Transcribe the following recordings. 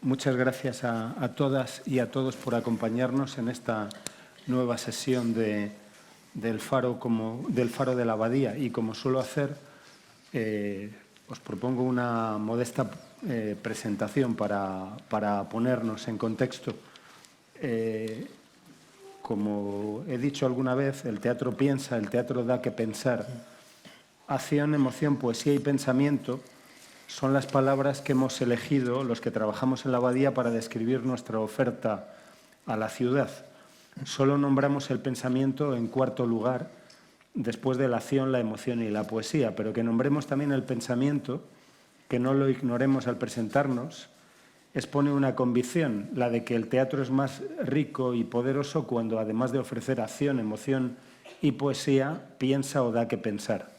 muchas gracias a todas y a todos por acompañarnos en esta nueva sesión del Faro de la Abadía. Y como suelo hacer, os propongo una modesta presentación para ponernos en contexto. Como he dicho alguna vez, el teatro piensa, el teatro da que pensar. Acción, emoción, poesía y pensamiento son las palabras que hemos elegido los que trabajamos en la Abadía para describir nuestra oferta a la ciudad. Solo nombramos el pensamiento en cuarto lugar, después de la acción, la emoción y la poesía, pero que nombremos también el pensamiento, que no lo ignoremos al presentarnos, expone una convicción, la de que el teatro es más rico y poderoso cuando, además de ofrecer acción, emoción y poesía, piensa o da que pensar.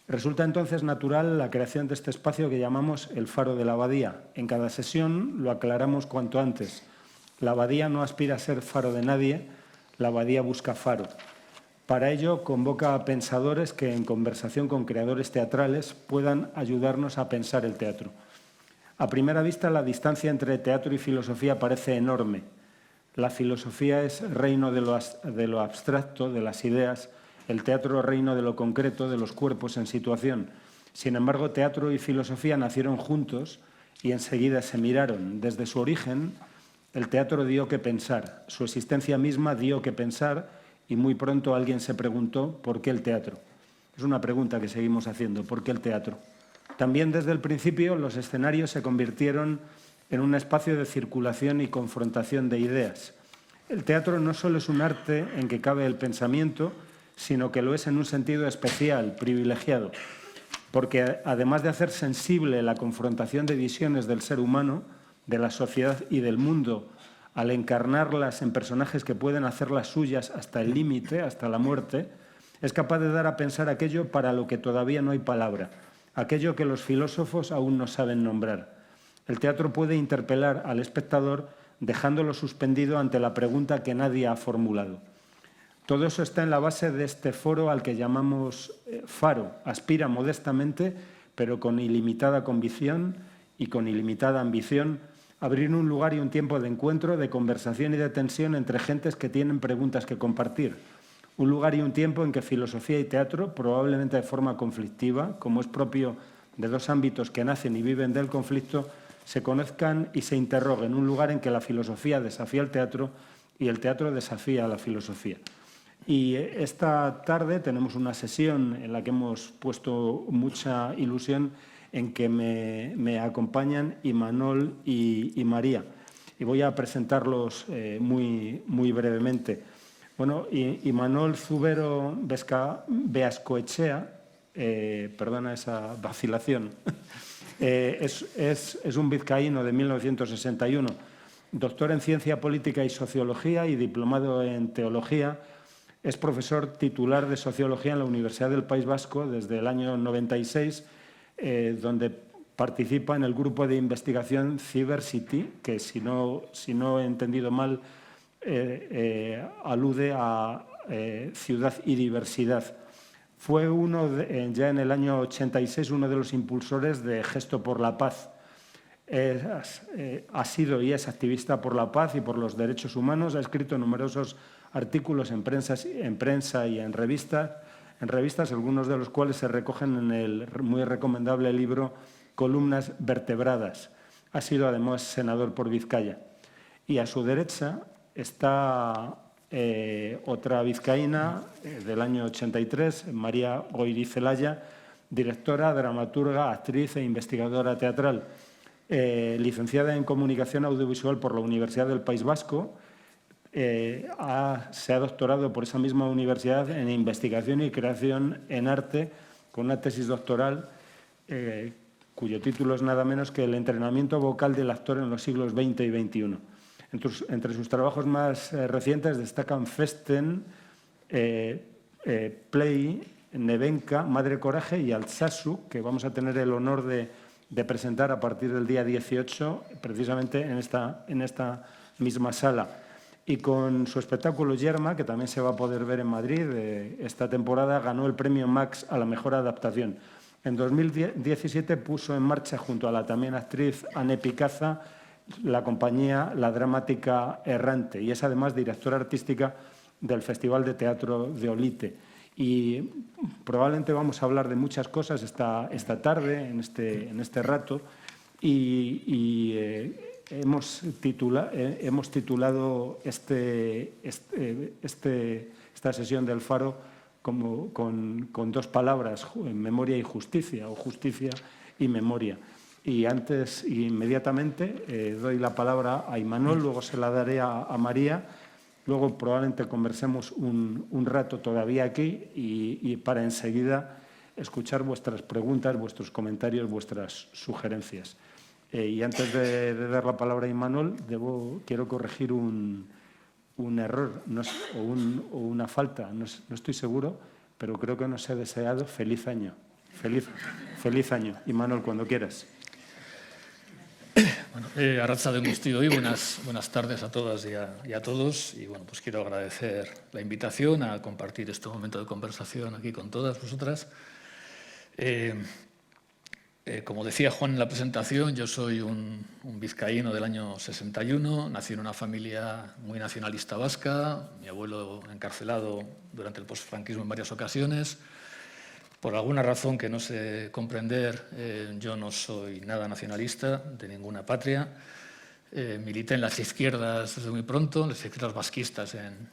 Resulta entonces natural la creación de este espacio que llamamos el Faro de la Abadía. En cada sesión lo aclaramos cuanto antes. La Abadía no aspira a ser faro de nadie, la Abadía busca faro. Para ello, convoca a pensadores que, en conversación con creadores teatrales, puedan ayudarnos a pensar el teatro. A primera vista, la distancia entre teatro y filosofía parece enorme. La filosofía es reino de lo abstracto, de las ideas. El teatro es reino de lo concreto, de los cuerpos en situación. Sin embargo, teatro y filosofía nacieron juntos y enseguida se miraron. Desde su origen, el teatro dio que pensar. Su existencia misma dio que pensar y muy pronto alguien se preguntó ¿por qué el teatro? Es una pregunta que seguimos haciendo. ¿Por qué el teatro? También desde el principio los escenarios se convirtieron en un espacio de circulación y confrontación de ideas. El teatro no solo es un arte en que cabe el pensamiento, sino que lo es en un sentido especial, privilegiado, porque además de hacer sensible la confrontación de visiones del ser humano, de la sociedad y del mundo, al encarnarlas en personajes que pueden hacerlas suyas hasta el límite, hasta la muerte, es capaz de dar a pensar aquello para lo que todavía no hay palabra, aquello que los filósofos aún no saben nombrar. El teatro puede interpelar al espectador dejándolo suspendido ante la pregunta que nadie ha formulado. Todo eso está en la base de este foro al que llamamos Faro. Aspira modestamente, pero con ilimitada convicción y con ilimitada ambición, a abrir un lugar y un tiempo de encuentro, de conversación y de tensión entre gentes que tienen preguntas que compartir. Un lugar y un tiempo en que filosofía y teatro, probablemente de forma conflictiva, como es propio de dos ámbitos que nacen y viven del conflicto, se conozcan y se interroguen. Un lugar en que la filosofía desafía al teatro y el teatro desafía a la filosofía. Y esta tarde tenemos una sesión en la que hemos puesto mucha ilusión en que me acompañan Imanol y María. Y voy a presentarlos muy brevemente. Bueno, Imanol Zubero Beascoechea, perdona esa vacilación, es un vizcaíno de 1961, doctor en Ciencia Política y Sociología y diplomado en Teología. Es profesor titular de Sociología en la Universidad del País Vasco desde el año 96, donde participa en el grupo de investigación CiberCity, que si no he entendido mal, alude a ciudad y diversidad. Fue ya en el año 86 uno de los impulsores de Gesto por la Paz. Ha sido y es activista por la paz y por los derechos humanos. Ha escrito numerosos artículos en prensa y en revistas, algunos de los cuales se recogen en el muy recomendable libro Columnas vertebradas. Ha sido además senador por Vizcaya. Y a su derecha está otra vizcaína del año 83, María Goirizelaya, directora, dramaturga, actriz e investigadora teatral, licenciada en Comunicación Audiovisual por la Universidad del País Vasco. Se ha doctorado por esa misma universidad en investigación y creación en arte con una tesis doctoral cuyo título es nada menos que El entrenamiento vocal del actor en los siglos XX y XXI. Entre sus trabajos más recientes destacan Festen, Play, Nevenka, Madre Coraje y Altsasu, que vamos a tener el honor de presentar a partir del día 18, precisamente en esta misma sala. Y con su espectáculo Yerma, que también se va a poder ver en Madrid esta temporada, ganó el premio Max a la mejor adaptación. En 2017 puso en marcha, junto a la también actriz Anne Picaza, la compañía La Dramática Errante y es además directora artística del Festival de Teatro de Olite. Y probablemente vamos a hablar de muchas cosas esta tarde, en este rato, y hemos titulado esta sesión del Faro con dos palabras, memoria y justicia, o justicia y memoria. Y antes, inmediatamente, doy la palabra a Imanol, luego se la daré a María, luego probablemente conversemos un rato todavía aquí y para enseguida escuchar vuestras preguntas, vuestros comentarios, vuestras sugerencias. Y antes de dar la palabra a Imanol, quiero corregir un error o una falta, no estoy seguro, pero creo que nos he deseado feliz año. Feliz año. Imanol, cuando quieras. Bueno, arratsalde guztioi, buenas tardes a todas y a todos. Y bueno, pues quiero agradecer la invitación a compartir este momento de conversación aquí con todas vosotras. Como decía Juan en la presentación, yo soy un vizcaíno del año 61, nací en una familia muy nacionalista vasca, mi abuelo encarcelado durante el posfranquismo en varias ocasiones. Por alguna razón que no sé comprender, yo no soy nada nacionalista de ninguna patria. Milité en las izquierdas desde muy pronto, las izquierdas vasquistas en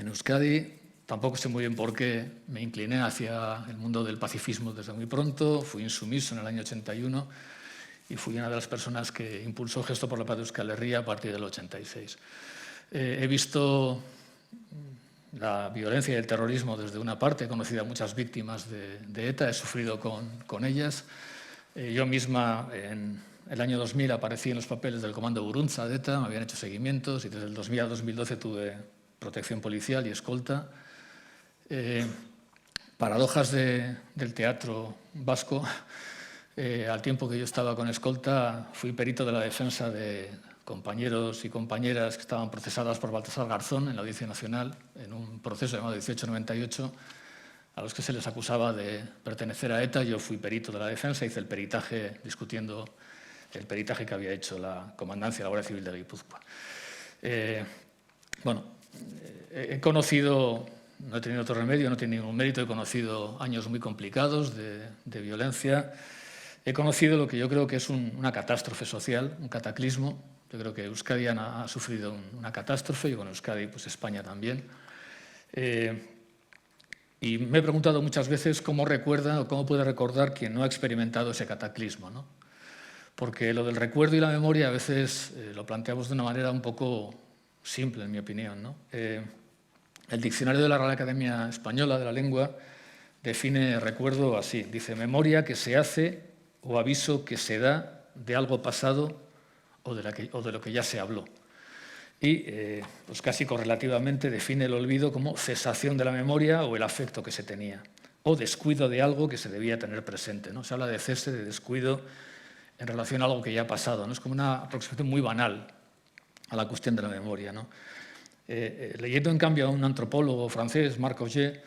Euskadi. Tampoco sé muy bien por qué me incliné hacia el mundo del pacifismo desde muy pronto. Fui insumiso en el año 81 y fui una de las personas que impulsó Gesto por la Paz de Euskal Herria a partir del 86. He visto la violencia y el terrorismo desde una parte, he conocido a muchas víctimas de ETA, he sufrido con ellas. Yo misma en el año 2000 aparecí en los papeles del Comando Buruntza de ETA, me habían hecho seguimientos y desde el 2000 a 2012 tuve protección policial y escolta. Paradojas del teatro vasco. Al tiempo que yo estaba con escolta, fui perito de la defensa de compañeros y compañeras que estaban procesadas por Baltasar Garzón en la Audiencia Nacional, en un proceso llamado 1898, a los que se les acusaba de pertenecer a ETA. Yo fui perito de la defensa, hice el peritaje discutiendo el peritaje que había hecho la Comandancia de la Guardia Civil de Guipúzcoa. He conocido, no he tenido otro remedio, no he tenido ningún mérito, he conocido años muy complicados de violencia. He conocido lo que yo creo que es una catástrofe social, un cataclismo. Yo creo que Euskadi ha sufrido una catástrofe y con Euskadi, pues España también. Y me he preguntado muchas veces cómo recuerda o cómo puede recordar quien no ha experimentado ese cataclismo, ¿no? Porque lo del recuerdo y la memoria a veces lo planteamos de una manera un poco simple, en mi opinión, ¿no? El diccionario de la Real Academia Española de la Lengua define recuerdo así. Dice, memoria que se hace o aviso que se da de algo pasado o de lo que ya se habló. Y pues casi correlativamente define el olvido como cesación de la memoria o el afecto que se tenía, o descuido de algo que se debía tener presente, ¿no? Se habla de cese, de descuido en relación a algo que ya ha pasado, ¿no? Es como una aproximación muy banal a la cuestión de la memoria, ¿no? Leyendo en cambio a un antropólogo francés, Marc Auger,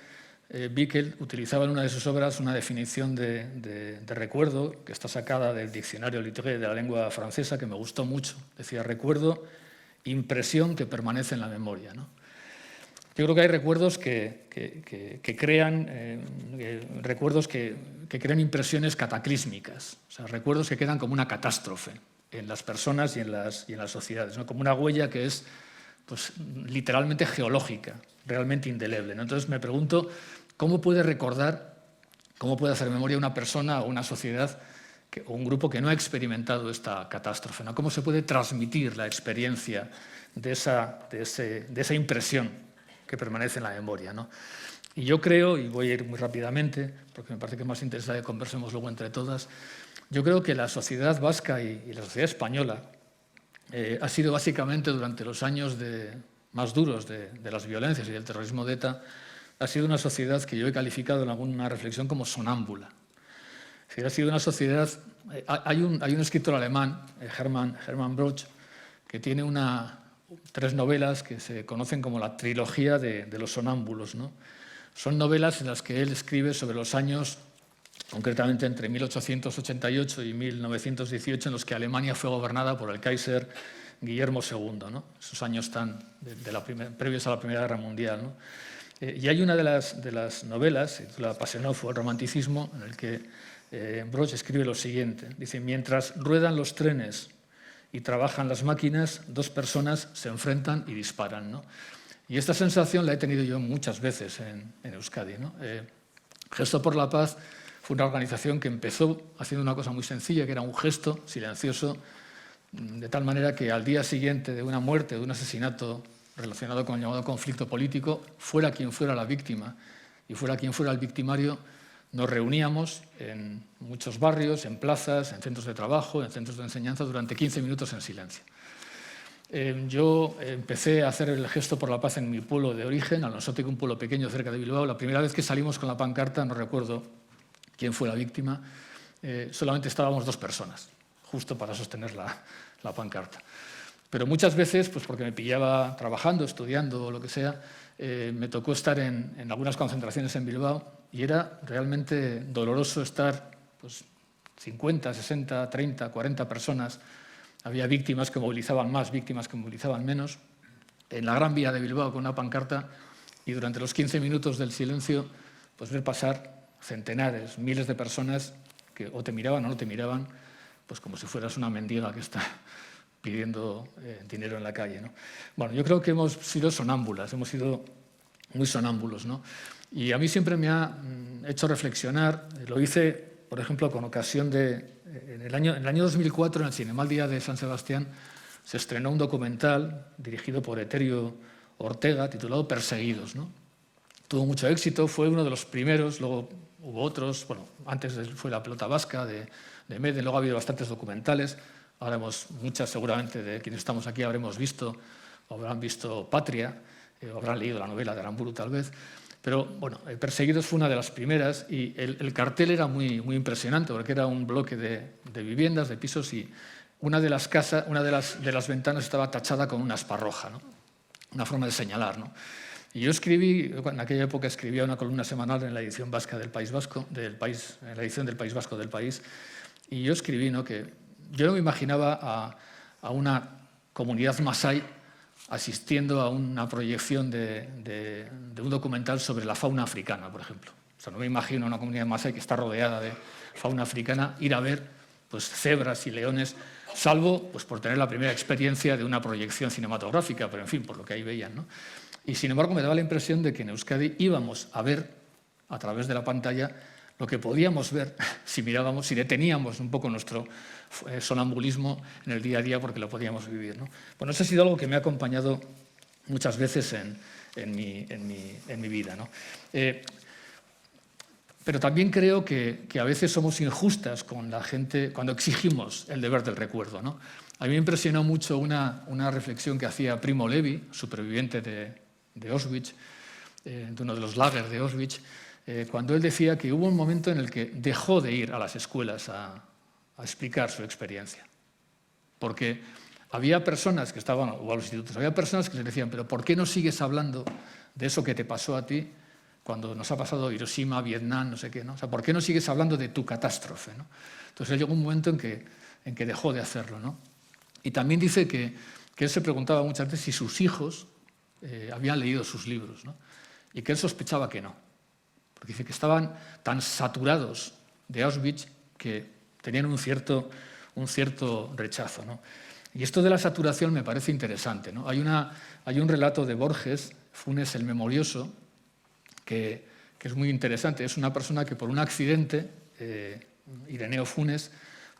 vi que él utilizaba en una de sus obras una definición de recuerdo que está sacada del diccionario littéraire de la lengua francesa, que me gustó mucho. Decía, recuerdo, impresión que permanece en la memoria, ¿no? Yo creo que hay recuerdos que crean impresiones cataclísmicas, o sea, recuerdos que quedan como una catástrofe en las personas y en las sociedades, ¿no? Como una huella que es pues, literalmente geológica, realmente indeleble, ¿no? Entonces me pregunto, ¿cómo puede recordar, cómo puede hacer memoria una persona o una sociedad o un grupo que no ha experimentado esta catástrofe, ¿no? ¿Cómo se puede transmitir la experiencia de esa impresión que permanece en la memoria, ¿no? Y yo creo, y voy a ir muy rápidamente, porque me parece que es más interesante que conversemos luego entre todas, yo creo que la sociedad vasca y la sociedad española ha sido básicamente durante los años más duros de las violencias y del terrorismo de ETA, ha sido una sociedad que yo he calificado en alguna reflexión como sonámbula. Es decir, ha sido una sociedad... Hay un escritor alemán, Hermann Broch, que tiene 3 novelas que se conocen como la trilogía de los sonámbulos, ¿no? Son novelas en las que él escribe sobre los años concretamente entre 1888 y 1918, en los que Alemania fue gobernada por el Kaiser Guillermo II, ¿no? Esos años previos a la Primera Guerra Mundial, ¿no? Y hay una de las novelas, la Passenhof o el romanticismo, en el que Broch escribe lo siguiente. Dice: mientras ruedan los trenes y trabajan las máquinas, dos personas se enfrentan y disparan, ¿no? Y esta sensación la he tenido yo muchas veces en Euskadi, ¿no? Gesto por la Paz fue una organización que empezó haciendo una cosa muy sencilla, que era un gesto silencioso, de tal manera que al día siguiente de una muerte, de un asesinato relacionado con el llamado conflicto político, fuera quien fuera la víctima y fuera quien fuera el victimario, nos reuníamos en muchos barrios, en plazas, en centros de trabajo, en centros de enseñanza, durante 15 minutos en silencio. Yo empecé a hacer el gesto por la paz en mi pueblo de origen, Alonsótegui, un pueblo pequeño cerca de Bilbao. La primera vez que salimos con la pancarta, no recuerdo quién fue la víctima, solamente estábamos 2 personas, justo para sostener la pancarta. Pero muchas veces, pues porque me pillaba trabajando, estudiando o lo que sea, me tocó estar en algunas concentraciones en Bilbao y era realmente doloroso estar pues, 50, 60, 30, 40 personas. Había víctimas que movilizaban más, víctimas que movilizaban menos, en la Gran Vía de Bilbao con una pancarta, y durante los 15 minutos del silencio pues ver pasar centenares, miles de personas que o te miraban o no te miraban, pues como si fueras una mendiga que está pidiendo dinero en la calle, ¿no? Bueno, yo creo que hemos sido sonámbulas, hemos sido muy sonámbulos, ¿no? Y a mí siempre me ha hecho reflexionar. Lo hice, por ejemplo, con ocasión de... En el año 2004, en el Cinemal Día de San Sebastián, se estrenó un documental dirigido por Eterio Ortega, titulado Perseguidos, ¿no? Tuvo mucho éxito, fue uno de los primeros, luego hubo otros, bueno, antes fue La pelota vasca de Meden, luego ha habido bastantes documentales. Ahora muchas seguramente de quienes estamos aquí habremos visto o habrán visto Patria, o habrán leído la novela de Aramburu tal vez. Pero bueno, Perseguidos fue una de las primeras y el cartel era muy, muy impresionante porque era un bloque de viviendas, de pisos, y una de las casas, una de las ventanas estaba tachada con una aspa roja, ¿no? Una forma de señalar, ¿no? Y yo en aquella época escribía una columna semanal en la edición vasca del País Vasco, en la edición del País Vasco del País, y yo escribí, ¿no?, que yo no me imaginaba a una comunidad masái asistiendo a una proyección de un documental sobre la fauna africana, por ejemplo. O sea, no me imagino una comunidad masái que está rodeada de fauna africana ir a ver pues, cebras y leones, salvo pues, por tener la primera experiencia de una proyección cinematográfica, pero en fin, por lo que ahí veían, ¿no? Y sin embargo me daba la impresión de que en Euskadi íbamos a ver a través de la pantalla lo que podíamos ver si mirábamos, si deteníamos un poco nuestro sonambulismo en el día a día, porque lo podíamos vivir, ¿no? Bueno, eso ha sido algo que me ha acompañado muchas veces en mi vida, ¿no? Pero también creo que a veces somos injustas con la gente cuando exigimos el deber del recuerdo, ¿no? A mí me impresionó mucho una reflexión que hacía Primo Levi, superviviente de Auschwitz, de uno de los lagers de Auschwitz, cuando él decía que hubo un momento en el que dejó de ir a las escuelas a explicar su experiencia. Porque había personas que estaban, o a los institutos, había personas que les decían, pero ¿por qué no sigues hablando de eso que te pasó a ti cuando nos ha pasado Hiroshima, Vietnam, no sé qué, ¿no? O sea, ¿por qué no sigues hablando de tu catástrofe, ¿no? Entonces llegó un momento en que dejó de hacerlo, ¿no? Y también dice que él se preguntaba muchas veces si sus hijos habían leído sus libros, ¿no? Y que él sospechaba que no. Porque dice que estaban tan saturados de Auschwitz que tenían un cierto rechazo, ¿no? Y esto de la saturación me parece interesante, ¿no? Hay un relato de Borges, Funes el Memorioso, que es muy interesante. Es una persona que por un accidente, Ireneo Funes,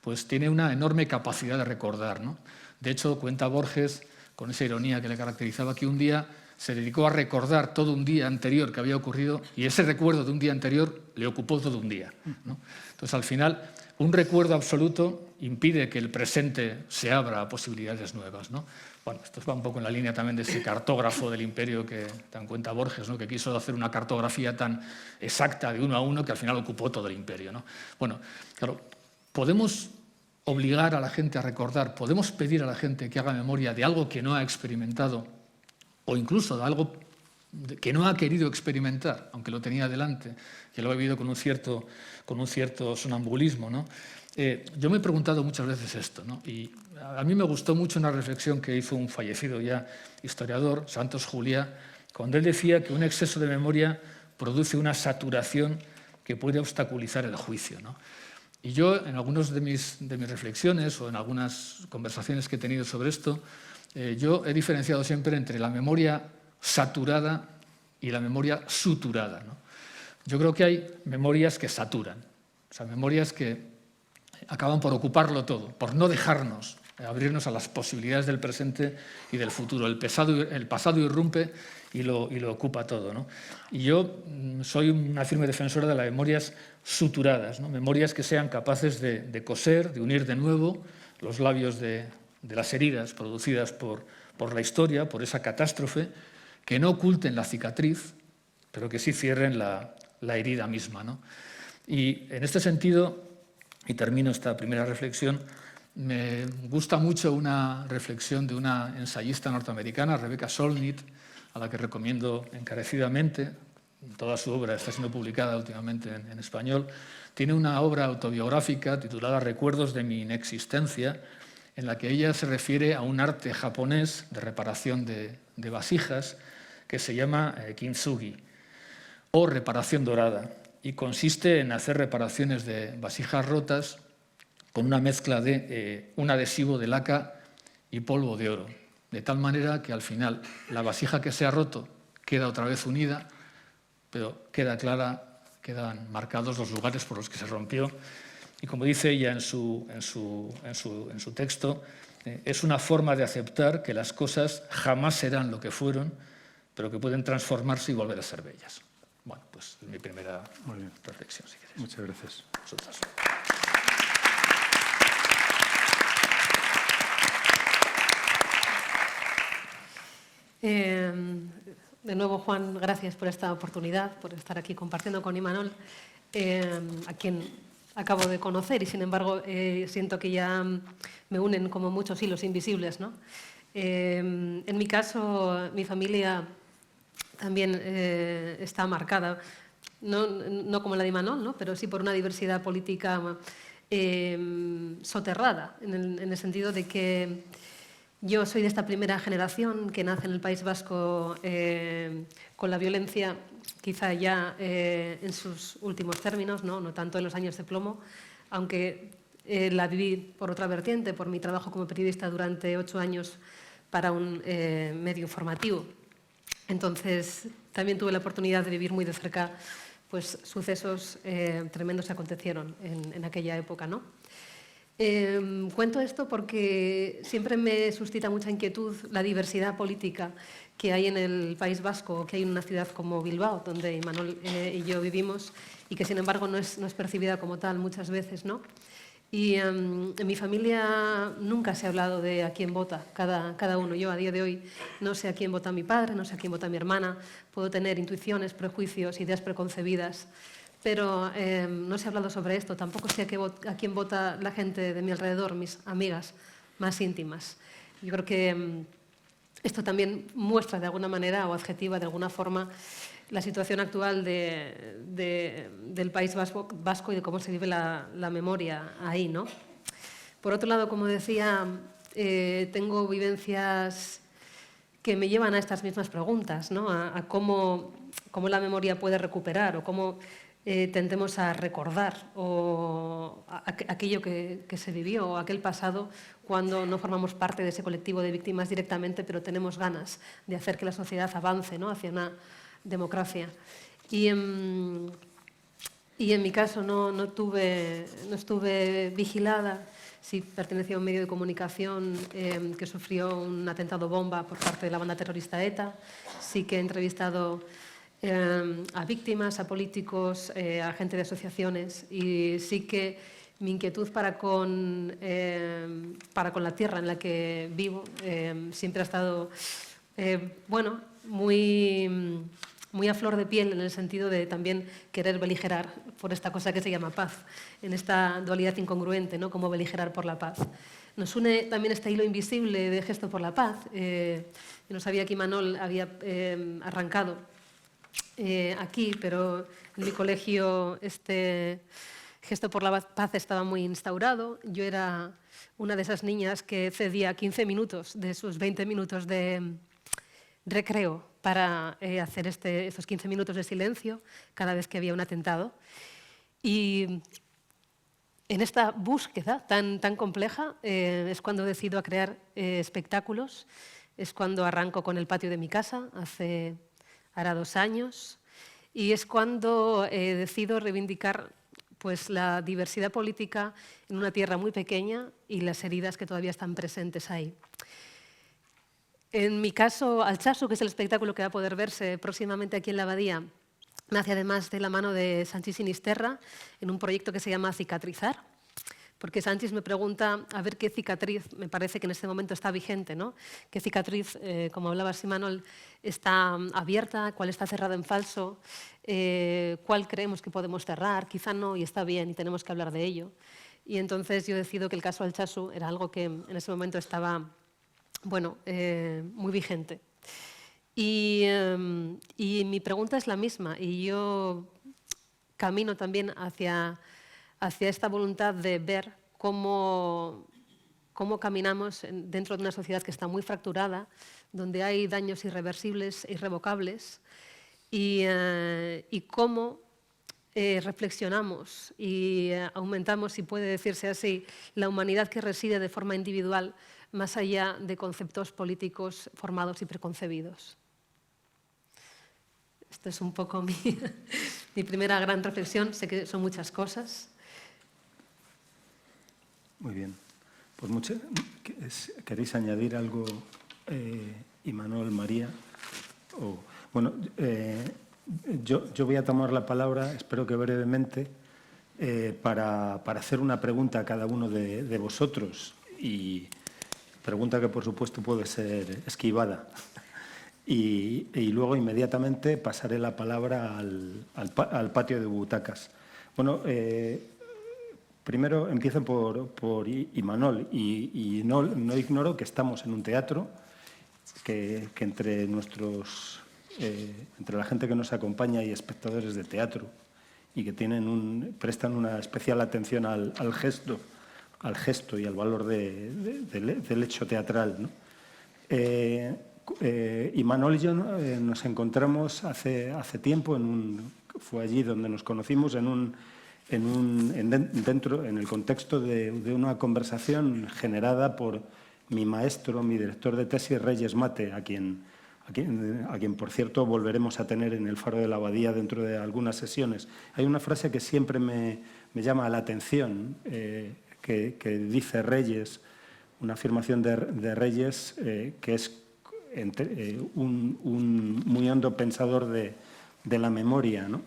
pues tiene una enorme capacidad de recordar, ¿no? De hecho, cuenta Borges, con esa ironía que le caracterizaba, que un día se dedicó a recordar todo un día anterior que había ocurrido y ese recuerdo de un día anterior le ocupó todo un día, ¿no? Entonces, al final, un recuerdo absoluto impide que el presente se abra a posibilidades nuevas, ¿no? Bueno, esto va un poco en la línea también de ese cartógrafo del imperio que dan cuenta Borges, ¿no?, que quiso hacer una cartografía tan exacta de uno a uno que al final ocupó todo el imperio, ¿no? Bueno, claro, podemos obligar a la gente a recordar, podemos pedir a la gente que haga memoria de algo que no ha experimentado o incluso de algo que no ha querido experimentar, aunque lo tenía delante, que lo ha vivido con un cierto sonambulismo, ¿no? Yo me he preguntado muchas veces esto, ¿no? Y a mí me gustó mucho una reflexión que hizo un fallecido ya historiador, Santos Juliá, cuando él decía que un exceso de memoria produce una saturación que puede obstaculizar el juicio, ¿no? Y yo, en algunas de mis reflexiones o en algunas conversaciones que he tenido sobre esto, yo he diferenciado siempre entre la memoria saturada y la memoria suturada, ¿no? Yo creo que hay memorias que saturan, o sea, memorias que acaban por ocuparlo todo, por no dejarnos abrirnos a las posibilidades del presente y del futuro. El pasado irrumpe y lo ocupa todo, ¿no? Y yo soy una firme defensora de las memorias suturadas, ¿no? Memorias que sean capaces de coser, de unir de nuevo los labios de las heridas producidas por la historia, por esa catástrofe, que no oculten la cicatriz, pero que sí cierren la herida misma, ¿no? Y en este sentido, y termino esta primera reflexión, me gusta mucho una reflexión de una ensayista norteamericana, Rebecca Solnit, a la que recomiendo encarecidamente. Toda su obra está siendo publicada últimamente en español. Tiene una obra autobiográfica titulada Recuerdos de mi inexistencia, en la que ella se refiere a un arte japonés de reparación de vasijas que se llama kintsugi, o reparación dorada, y consiste en hacer reparaciones de vasijas rotas con una mezcla de un adhesivo de laca y polvo de oro, de tal manera que al final la vasija que se ha roto queda otra vez unida, pero quedan marcados los lugares por los que se rompió. Y como dice ella en su texto, es una forma de aceptar que las cosas jamás serán lo que fueron, pero que pueden transformarse y volver a ser bellas. Bueno, pues es mi primera reflexión, si quieres. Muchas gracias. Vosotras. De nuevo, Juan, gracias por esta oportunidad, por estar aquí compartiendo con Imanol, a quien acabo de conocer y, sin embargo, siento que ya me unen como muchos hilos invisibles, ¿no? En mi caso, mi familia también está marcada, no como la de Imanol, ¿no? Pero sí por una diversidad política soterrada, en el sentido de que yo soy de esta primera generación que nace en el País Vasco con la violencia quizá ya en sus últimos términos, no tanto en los años de plomo, aunque la viví por otra vertiente, por mi trabajo como periodista durante 8 años para un medio informativo. Entonces, también tuve la oportunidad de vivir muy de cerca pues, sucesos tremendos que acontecieron en aquella época, ¿no? Cuento esto porque siempre me suscita mucha inquietud la diversidad política que hay en el País Vasco, que hay en una ciudad como Bilbao, donde Imanol y yo vivimos, y que sin embargo no es percibida como tal muchas veces, ¿no? Y en mi familia nunca se ha hablado de a quién vota cada uno. Yo a día de hoy no sé a quién vota mi padre, no sé a quién vota mi hermana, puedo tener intuiciones, prejuicios, ideas preconcebidas, pero no se ha hablado sobre esto. Tampoco sé a quién vota la gente de mi alrededor, mis amigas más íntimas. Yo creo que esto también muestra de alguna manera o adjetiva de alguna forma la situación actual del País Vasco y de cómo se vive la memoria ahí, ¿no? Por otro lado, como decía, tengo vivencias que me llevan a estas mismas preguntas, ¿no? A cómo la memoria puede recuperar o cómo tendemos a recordar o aquello que se vivió o aquel pasado cuando no formamos parte de ese colectivo de víctimas directamente, pero tenemos ganas de hacer que la sociedad avance, ¿no? Hacia una democracia. Y en mi caso no estuve vigilada. Sí pertenecía a un medio de comunicación que sufrió un atentado bomba por parte de la banda terrorista ETA. Sí que he entrevistado a víctimas, a políticos, a gente de asociaciones, y sí que mi inquietud para con la tierra en la que vivo siempre ha estado muy muy a flor de piel en el sentido de también querer beligerar por esta cosa que se llama paz, en esta dualidad incongruente, ¿no? Como beligerar por la paz. Nos une también este hilo invisible de Gesto por la Paz. Yo no sabía que Imanol había arrancado aquí, pero en mi colegio este Gesto por la Paz estaba muy instaurado. Yo era una de esas niñas que cedía 15 minutos de sus 20 minutos de recreo para hacer estos 15 minutos de silencio cada vez que había un atentado. Y en esta búsqueda tan compleja es cuando decido a crear espectáculos, es cuando arranco con el patio de mi casa, hará 2 años, y es cuando decido reivindicar pues, la diversidad política en una tierra muy pequeña y las heridas que todavía están presentes ahí. En mi caso, Altsasu, que es el espectáculo que va a poder verse próximamente aquí en la Abadía, nace además de la mano de Sanchis Sinisterra en un proyecto que se llama Cicatrizar, porque Sanchis me pregunta a ver qué cicatriz, me parece que en este momento está vigente, ¿no? ¿Qué cicatriz, como hablaba Simanol, está abierta, cuál está cerrada en falso, cuál creemos que podemos cerrar, quizá no y está bien y tenemos que hablar de ello. Y entonces yo decido que el caso Altsasu era algo que en ese momento estaba, bueno, muy vigente. Y mi pregunta es la misma y yo camino también hacia esta voluntad de ver cómo caminamos dentro de una sociedad que está muy fracturada, donde hay daños irreversibles e irrevocables y cómo reflexionamos y aumentamos, si puede decirse así, la humanidad que reside de forma individual más allá de conceptos políticos formados y preconcebidos. Esta es un poco mi primera gran reflexión. Sé que son muchas cosas. Muy bien. Pues ¿queréis añadir algo, Imanol, María? Bueno, yo voy a tomar la palabra, espero que brevemente, para hacer una pregunta a cada uno de vosotros. Y pregunta que, por supuesto, puede ser esquivada. Y luego inmediatamente pasaré la palabra al patio de butacas. Bueno, primero empiezo por Imanol. Y no ignoro que estamos en un teatro que entre la gente que nos acompaña hay espectadores de teatro y que prestan una especial atención al gesto y al valor del hecho teatral, ¿no? Imanol y yo nos encontramos hace tiempo, fue allí donde nos conocimos, en el contexto de una conversación generada por mi maestro, mi director de tesis, Reyes Mate, a quien, por cierto, volveremos a tener en el Faro de la Abadía dentro de algunas sesiones. Hay una frase que siempre me llama la atención, que dice Reyes, una afirmación de Reyes, que es un muy hondo pensador de la memoria, ¿no?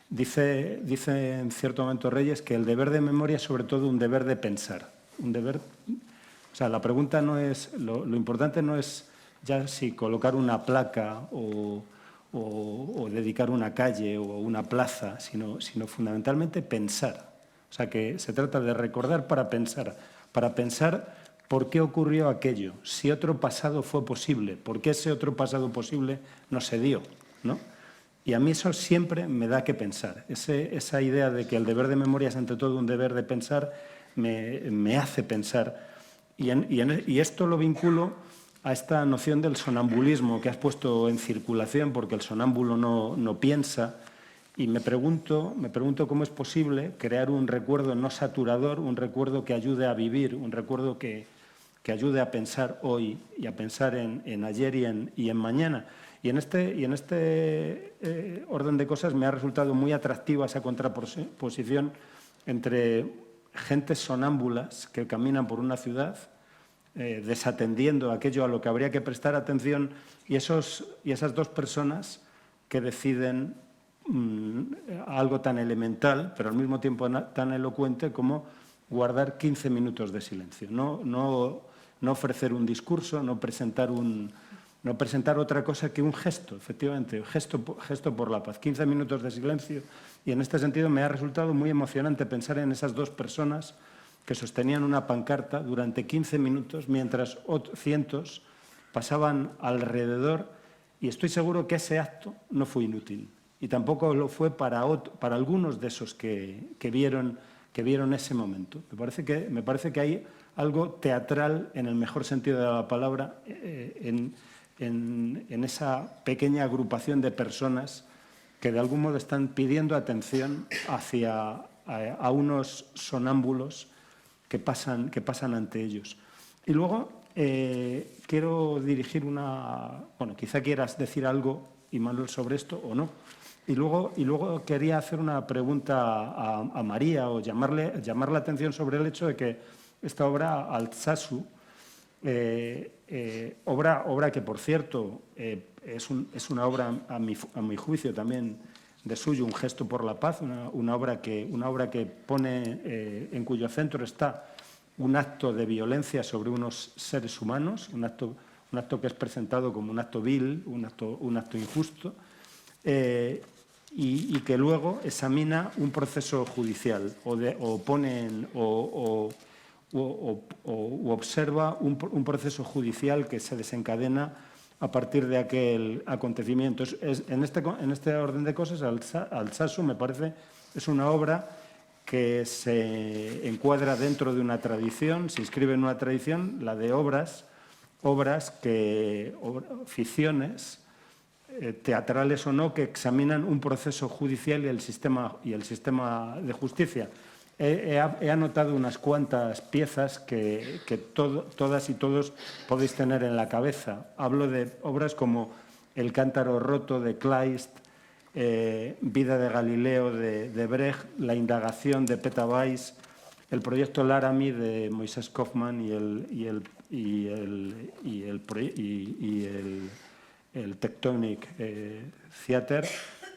Dice en cierto momento Reyes que el deber de memoria es sobre todo un deber de pensar. O sea, la pregunta no es, lo importante no es ya si colocar una placa o dedicar una calle o una plaza, sino fundamentalmente pensar. O sea, que se trata de recordar para pensar por qué ocurrió aquello, si otro pasado fue posible, por qué ese otro pasado posible no se dio, ¿no? Y a mí eso siempre me da que pensar. Esa idea de que el deber de memoria es ante todo un deber de pensar me hace pensar. Y esto lo vinculo a esta noción del sonambulismo que has puesto en circulación, porque el sonámbulo no piensa. Y me pregunto cómo es posible crear un recuerdo no saturador, un recuerdo que ayude a vivir, un recuerdo que ayude a pensar hoy y a pensar en ayer y en mañana. Y en este orden de cosas me ha resultado muy atractiva esa contraposición entre gentes sonámbulas que caminan por una ciudad desatendiendo aquello a lo que habría que prestar atención y esas dos personas que deciden algo tan elemental, pero al mismo tiempo tan elocuente como guardar 15 minutos de silencio. No ofrecer un discurso, no presentar no presentar otra cosa que un gesto, efectivamente, gesto por la paz. 15 minutos de silencio, y en este sentido me ha resultado muy emocionante pensar en esas dos personas que sostenían una pancarta durante 15 minutos mientras cientos pasaban alrededor, y estoy seguro que ese acto no fue inútil y tampoco lo fue para algunos de esos que vieron ese momento. Me parece que hay algo teatral, en el mejor sentido de la palabra, en esa pequeña agrupación de personas que de algún modo están pidiendo atención a unos sonámbulos que pasan ante ellos. Y luego quiero dirigir quizá quieras decir algo, Imanol, sobre esto o no. Y luego quería hacer una pregunta a María, o llamar la atención sobre el hecho de que esta obra, Altsasu, obra que, por cierto, es una obra, a mi juicio también, de suyo, un gesto por la paz, una obra que pone, en cuyo centro está un acto de violencia sobre unos seres humanos, un acto que es presentado como un acto vil, un acto injusto, y que luego examina un proceso judicial o observa un proceso judicial que se desencadena a partir de aquel acontecimiento. En este orden de cosas, Altsasu, me parece, es una obra que se encuadra dentro de una tradición, se inscribe en una tradición, la de ficciones, teatrales o no, que examinan un proceso judicial y el sistema de justicia. He anotado unas cuantas piezas que todas y todos podéis tener en la cabeza. Hablo de obras como El cántaro roto de Kleist, Vida de Galileo de Brecht, La indagación de Peta Weiss, el proyecto Laramie de Moisés Kaufman y el Tectonic Theater,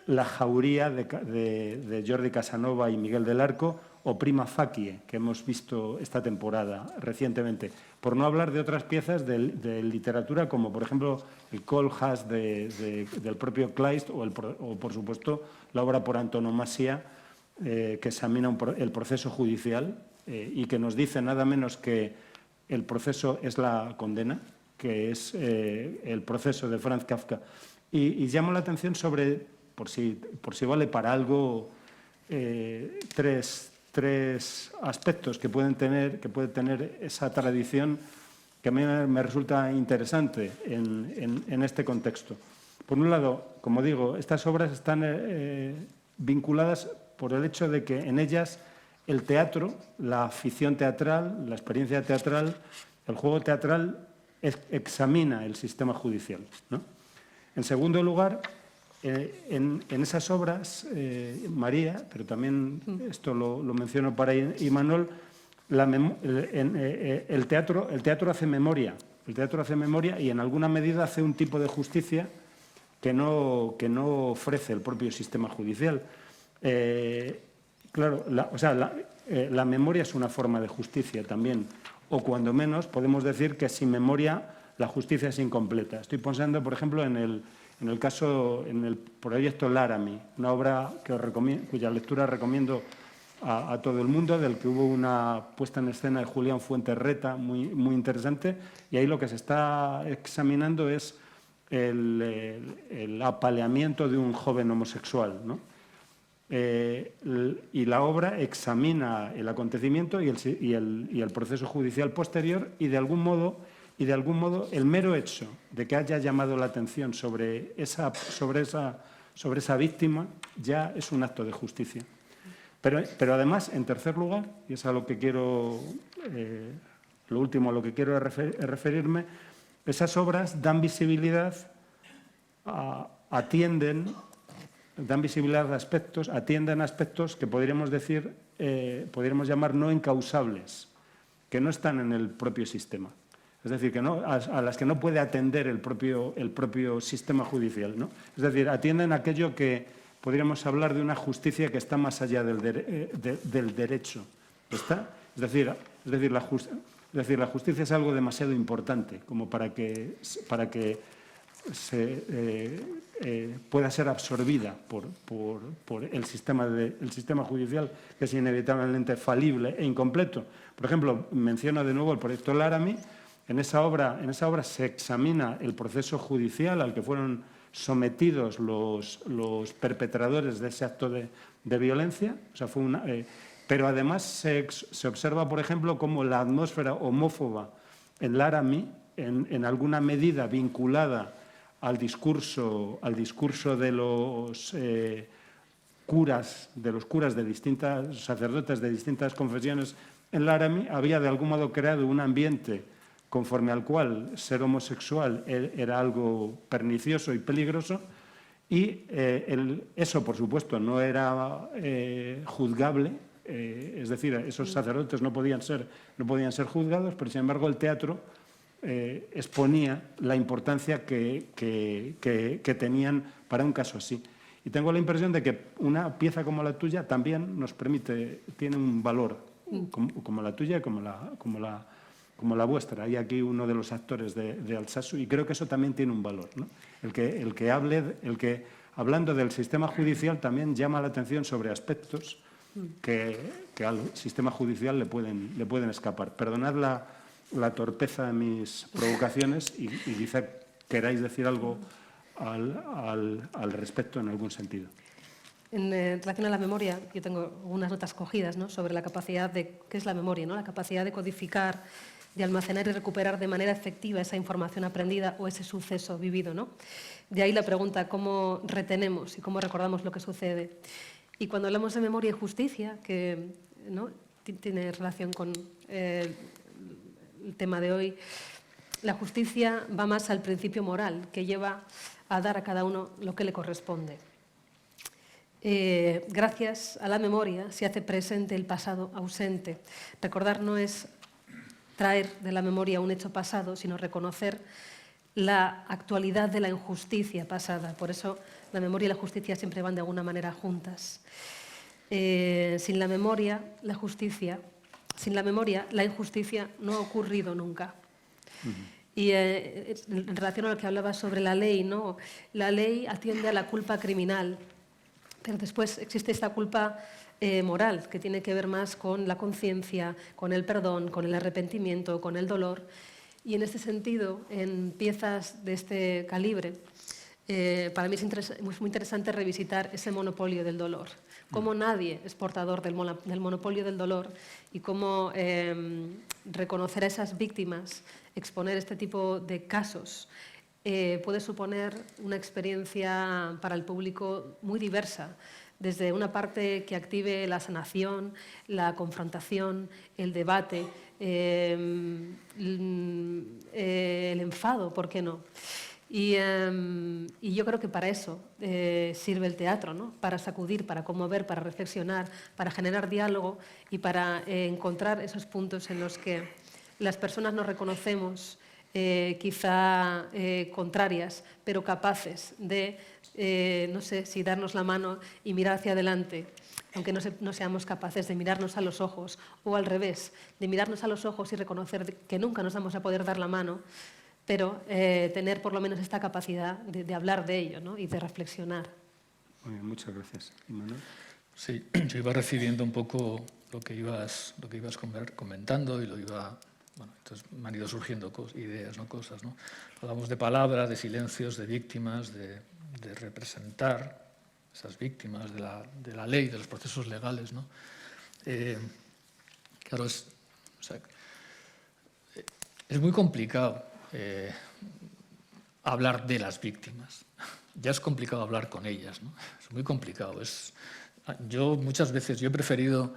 La jauría de Jordi Casanova y Miguel del Arco, o Prima Facie, que hemos visto esta temporada recientemente. Por no hablar de otras piezas de literatura, como por ejemplo el Kohlhaas del propio Kleist, o por supuesto la obra por antonomasia que examina el proceso judicial y que nos dice nada menos que el proceso es la condena, que es el proceso de Franz Kafka. Y llamo la atención sobre, por si vale para algo, tres aspectos que puede tener esa tradición, que a mí me resulta interesante en este contexto. Por un lado, como digo, estas obras están vinculadas por el hecho de que en ellas el teatro, la ficción teatral, la experiencia teatral, el juego teatral examina el sistema judicial, ¿no? En segundo lugar, en esas obras, María, pero también esto lo menciono para Imanol, el teatro hace memoria. El teatro hace memoria y en alguna medida hace un tipo de justicia que no ofrece el propio sistema judicial. Claro, la memoria es una forma de justicia también, o cuando menos podemos decir que sin memoria la justicia es incompleta. Estoy pensando, por ejemplo, en el proyecto Laramie, una obra cuya lectura recomiendo a todo el mundo, del que hubo una puesta en escena de Julián Fuenterreta muy interesante, y ahí lo que se está examinando es el apaleamiento de un joven homosexual, ¿no? Y la obra examina el acontecimiento y el proceso judicial posterior, y de algún modo el mero hecho de que haya llamado la atención sobre esa víctima ya es un acto de justicia. Pero además, en tercer lugar, y es a lo que quiero, lo último a lo que quiero referirme, esas obras dan visibilidad atienden aspectos que podríamos llamar no encausables, que no están en el propio sistema. Es decir, a las que no puede atender el propio sistema judicial, ¿no? Es decir, atienden aquello que podríamos hablar de una justicia que está más allá del derecho. ¿Está? Es decir, la justicia es algo demasiado importante como para que pueda ser absorbida por el sistema judicial, que es inevitablemente falible e incompleto. Por ejemplo, menciono de nuevo el proyecto Laramie. En esa obra se examina el proceso judicial al que fueron sometidos los perpetradores de ese acto de violencia. O sea, pero además se observa, por ejemplo, cómo la atmósfera homófoba en Laramie, en alguna medida vinculada al discurso de los curas de distintas sacerdotes de distintas confesiones en Laramie, había de algún modo creado un ambiente conforme al cual ser homosexual era algo pernicioso y peligroso, y eso, por supuesto, no era juzgable, es decir, esos sacerdotes no podían ser juzgados, pero sin embargo el teatro exponía la importancia que tenían para un caso así. Y tengo la impresión de que una pieza como la tuya también tiene un valor, como la tuya y como la vuestra. Hay aquí uno de los actores de Altsasu, y creo que eso también tiene un valor, ¿no? El que hablando del sistema judicial también llama la atención sobre aspectos que al sistema judicial le pueden escapar. Perdonad la torpeza de mis provocaciones y quizá queráis decir algo al respecto en algún sentido. En relación a la memoria, yo tengo unas notas cogidas, ¿no?, sobre la capacidad de, ¿qué es la memoria?, ¿no?, la capacidad de codificar, de almacenar y recuperar de manera efectiva esa información aprendida o ese suceso vivido, ¿no? De ahí la pregunta, ¿cómo retenemos y cómo recordamos lo que sucede? Y cuando hablamos de memoria y justicia, que, ¿no?, tiene relación con el tema de hoy, la justicia va más al principio moral, que lleva a dar a cada uno lo que le corresponde. Gracias a la memoria se hace presente el pasado ausente. Recordar no es traer de la memoria un hecho pasado, sino reconocer la actualidad de la injusticia pasada. Por eso la memoria y la justicia siempre van de alguna manera juntas. Sin la memoria, la injusticia no ha ocurrido nunca. Y en relación a lo que hablaba sobre la ley, ¿no?, la ley atiende a la culpa criminal, pero después existe esta culpa moral, que tiene que ver más con la conciencia, con el perdón, con el arrepentimiento, con el dolor. Y en este sentido, en piezas de este calibre, para mí es muy interesante revisitar ese monopolio del dolor. Cómo nadie es portador del monopolio del dolor, y cómo reconocer a esas víctimas, exponer este tipo de casos, puede suponer una experiencia para el público muy diversa, desde una parte que active la sanación, la confrontación, el debate, el enfado, ¿por qué no? Y yo creo que para eso sirve el teatro, ¿no?, para sacudir, para conmover, para reflexionar, para generar diálogo y para encontrar esos puntos en los que las personas nos reconocemos, quizá contrarias, pero capaces de, no sé, si darnos la mano y mirar hacia adelante, aunque no seamos capaces de mirarnos a los ojos, o al revés, de mirarnos a los ojos y reconocer que nunca nos vamos a poder dar la mano, pero tener por lo menos esta capacidad de hablar de ello, ¿no?, y de reflexionar. Muy bien, muchas gracias. ¿Manuel? Sí, yo iba recibiendo un poco lo que ibas comentando, y bueno, entonces me han ido surgiendo ideas, ¿no?, cosas, ¿no? Hablamos de palabras, de silencios, de víctimas, de representar esas víctimas, de la ley, de los procesos legales, ¿no? Claro, es muy complicado hablar de las víctimas. Ya es complicado hablar con ellas, ¿no? Es muy complicado. Yo muchas veces he preferido,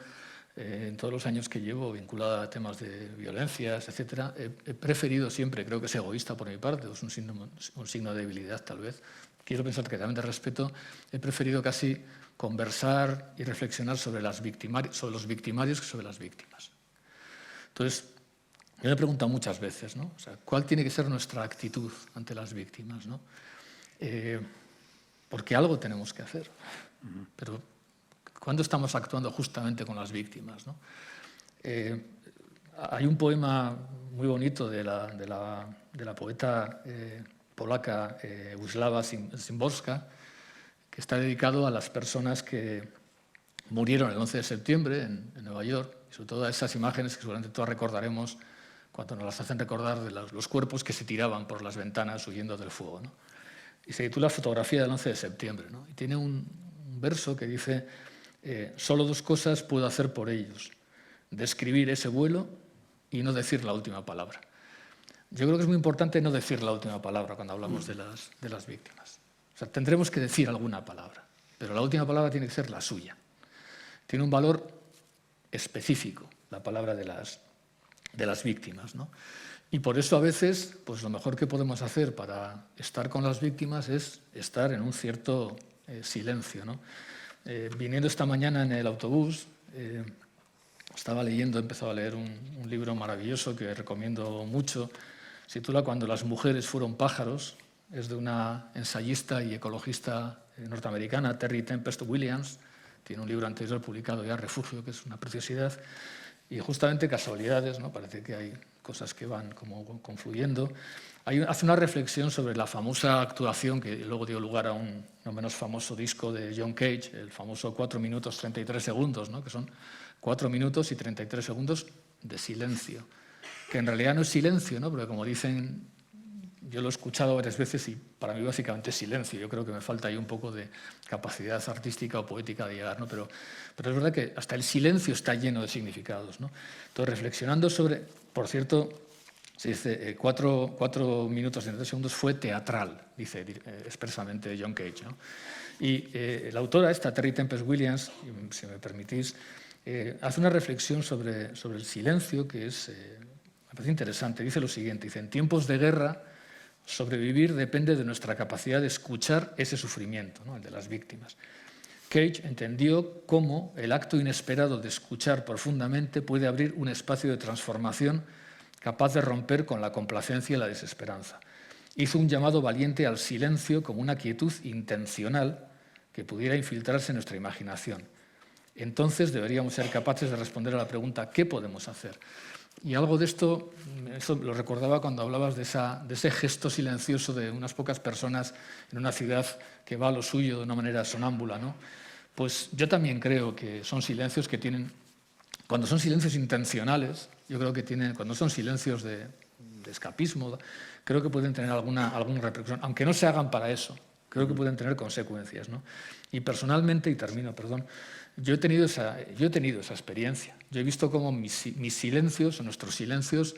en todos los años que llevo vinculado a temas de violencias, etcétera, he preferido siempre, creo que es egoísta por mi parte, o es un signo de debilidad tal vez, quiero pensar que también de respeto, he preferido casi conversar y reflexionar sobre los victimarios que sobre las víctimas. Entonces, yo me he preguntado muchas veces, ¿no?, o sea, ¿cuál tiene que ser nuestra actitud ante las víctimas, ¿no? Porque algo tenemos que hacer, pero ¿cuándo estamos actuando justamente con las víctimas, ¿no? Hay un poema muy bonito de la poeta polaca Wisława Szymborska, que está dedicado a las personas que murieron el 11 de septiembre en Nueva York, y sobre todo a esas imágenes que seguramente todas recordaremos cuando nos las hacen recordar de los cuerpos que se tiraban por las ventanas huyendo del fuego, ¿no? Y se titula Fotografía del 11 de septiembre, ¿no? Y tiene un verso que dice: solo dos cosas puedo hacer por ellos, describir ese vuelo y no decir la última palabra. Yo creo que es muy importante no decir la última palabra cuando hablamos de las víctimas. O sea, tendremos que decir alguna palabra, pero la última palabra tiene que ser la suya. Tiene un valor específico la palabra de las víctimas, ¿no? Y por eso a veces pues lo mejor que podemos hacer para estar con las víctimas es estar en un cierto silencio, ¿no? Viniendo esta mañana en el autobús, estaba leyendo, he empezado a leer un libro maravilloso que recomiendo mucho. Se titula Cuando las mujeres fueron pájaros. Es de una ensayista y ecologista norteamericana, Terry Tempest Williams. Tiene un libro anterior publicado ya, Refugio, que es una preciosidad. Y justamente casualidades, ¿no? Parece que hay cosas que van como confluyendo. Hace una reflexión sobre la famosa actuación que luego dio lugar a un no menos famoso disco de John Cage, el famoso 4 minutos 33 segundos, ¿no? Que son 4 minutos y 33 segundos de silencio. Que en realidad no es silencio, ¿no? Porque como dicen, yo lo he escuchado varias veces y para mí básicamente es silencio. Yo creo que me falta ahí un poco de capacidad artística o poética de llegar, ¿no? Pero es verdad que hasta el silencio está lleno de significados, ¿no? Entonces, reflexionando sobre, por cierto, se dice 4 minutos y 30 segundos fue teatral, dice expresamente John Cage, ¿no? Y la autora esta, Terry Tempest Williams, si me permitís, hace una reflexión sobre el silencio que me parece interesante. Dice lo siguiente, dice: en tiempos de guerra, sobrevivir depende de nuestra capacidad de escuchar ese sufrimiento, ¿no? El de las víctimas. Cage entendió cómo el acto inesperado de escuchar profundamente puede abrir un espacio de transformación capaz de romper con la complacencia y la desesperanza. Hizo un llamado valiente al silencio como una quietud intencional que pudiera infiltrarse en nuestra imaginación. Entonces deberíamos ser capaces de responder a la pregunta ¿qué podemos hacer? Y algo de esto, eso lo recordaba cuando hablabas de ese gesto silencioso de unas pocas personas en una ciudad que va a lo suyo de una manera sonámbula, ¿no? Pues yo también creo que son silencios que tienen, cuando son silencios intencionales, yo creo que tienen, cuando son silencios de escapismo, creo que pueden tener alguna repercusión, aunque no se hagan para eso, creo que pueden tener consecuencias, ¿no? Y personalmente, y termino, perdón, yo he tenido esa experiencia. Yo he visto cómo mis silencios, o nuestros silencios,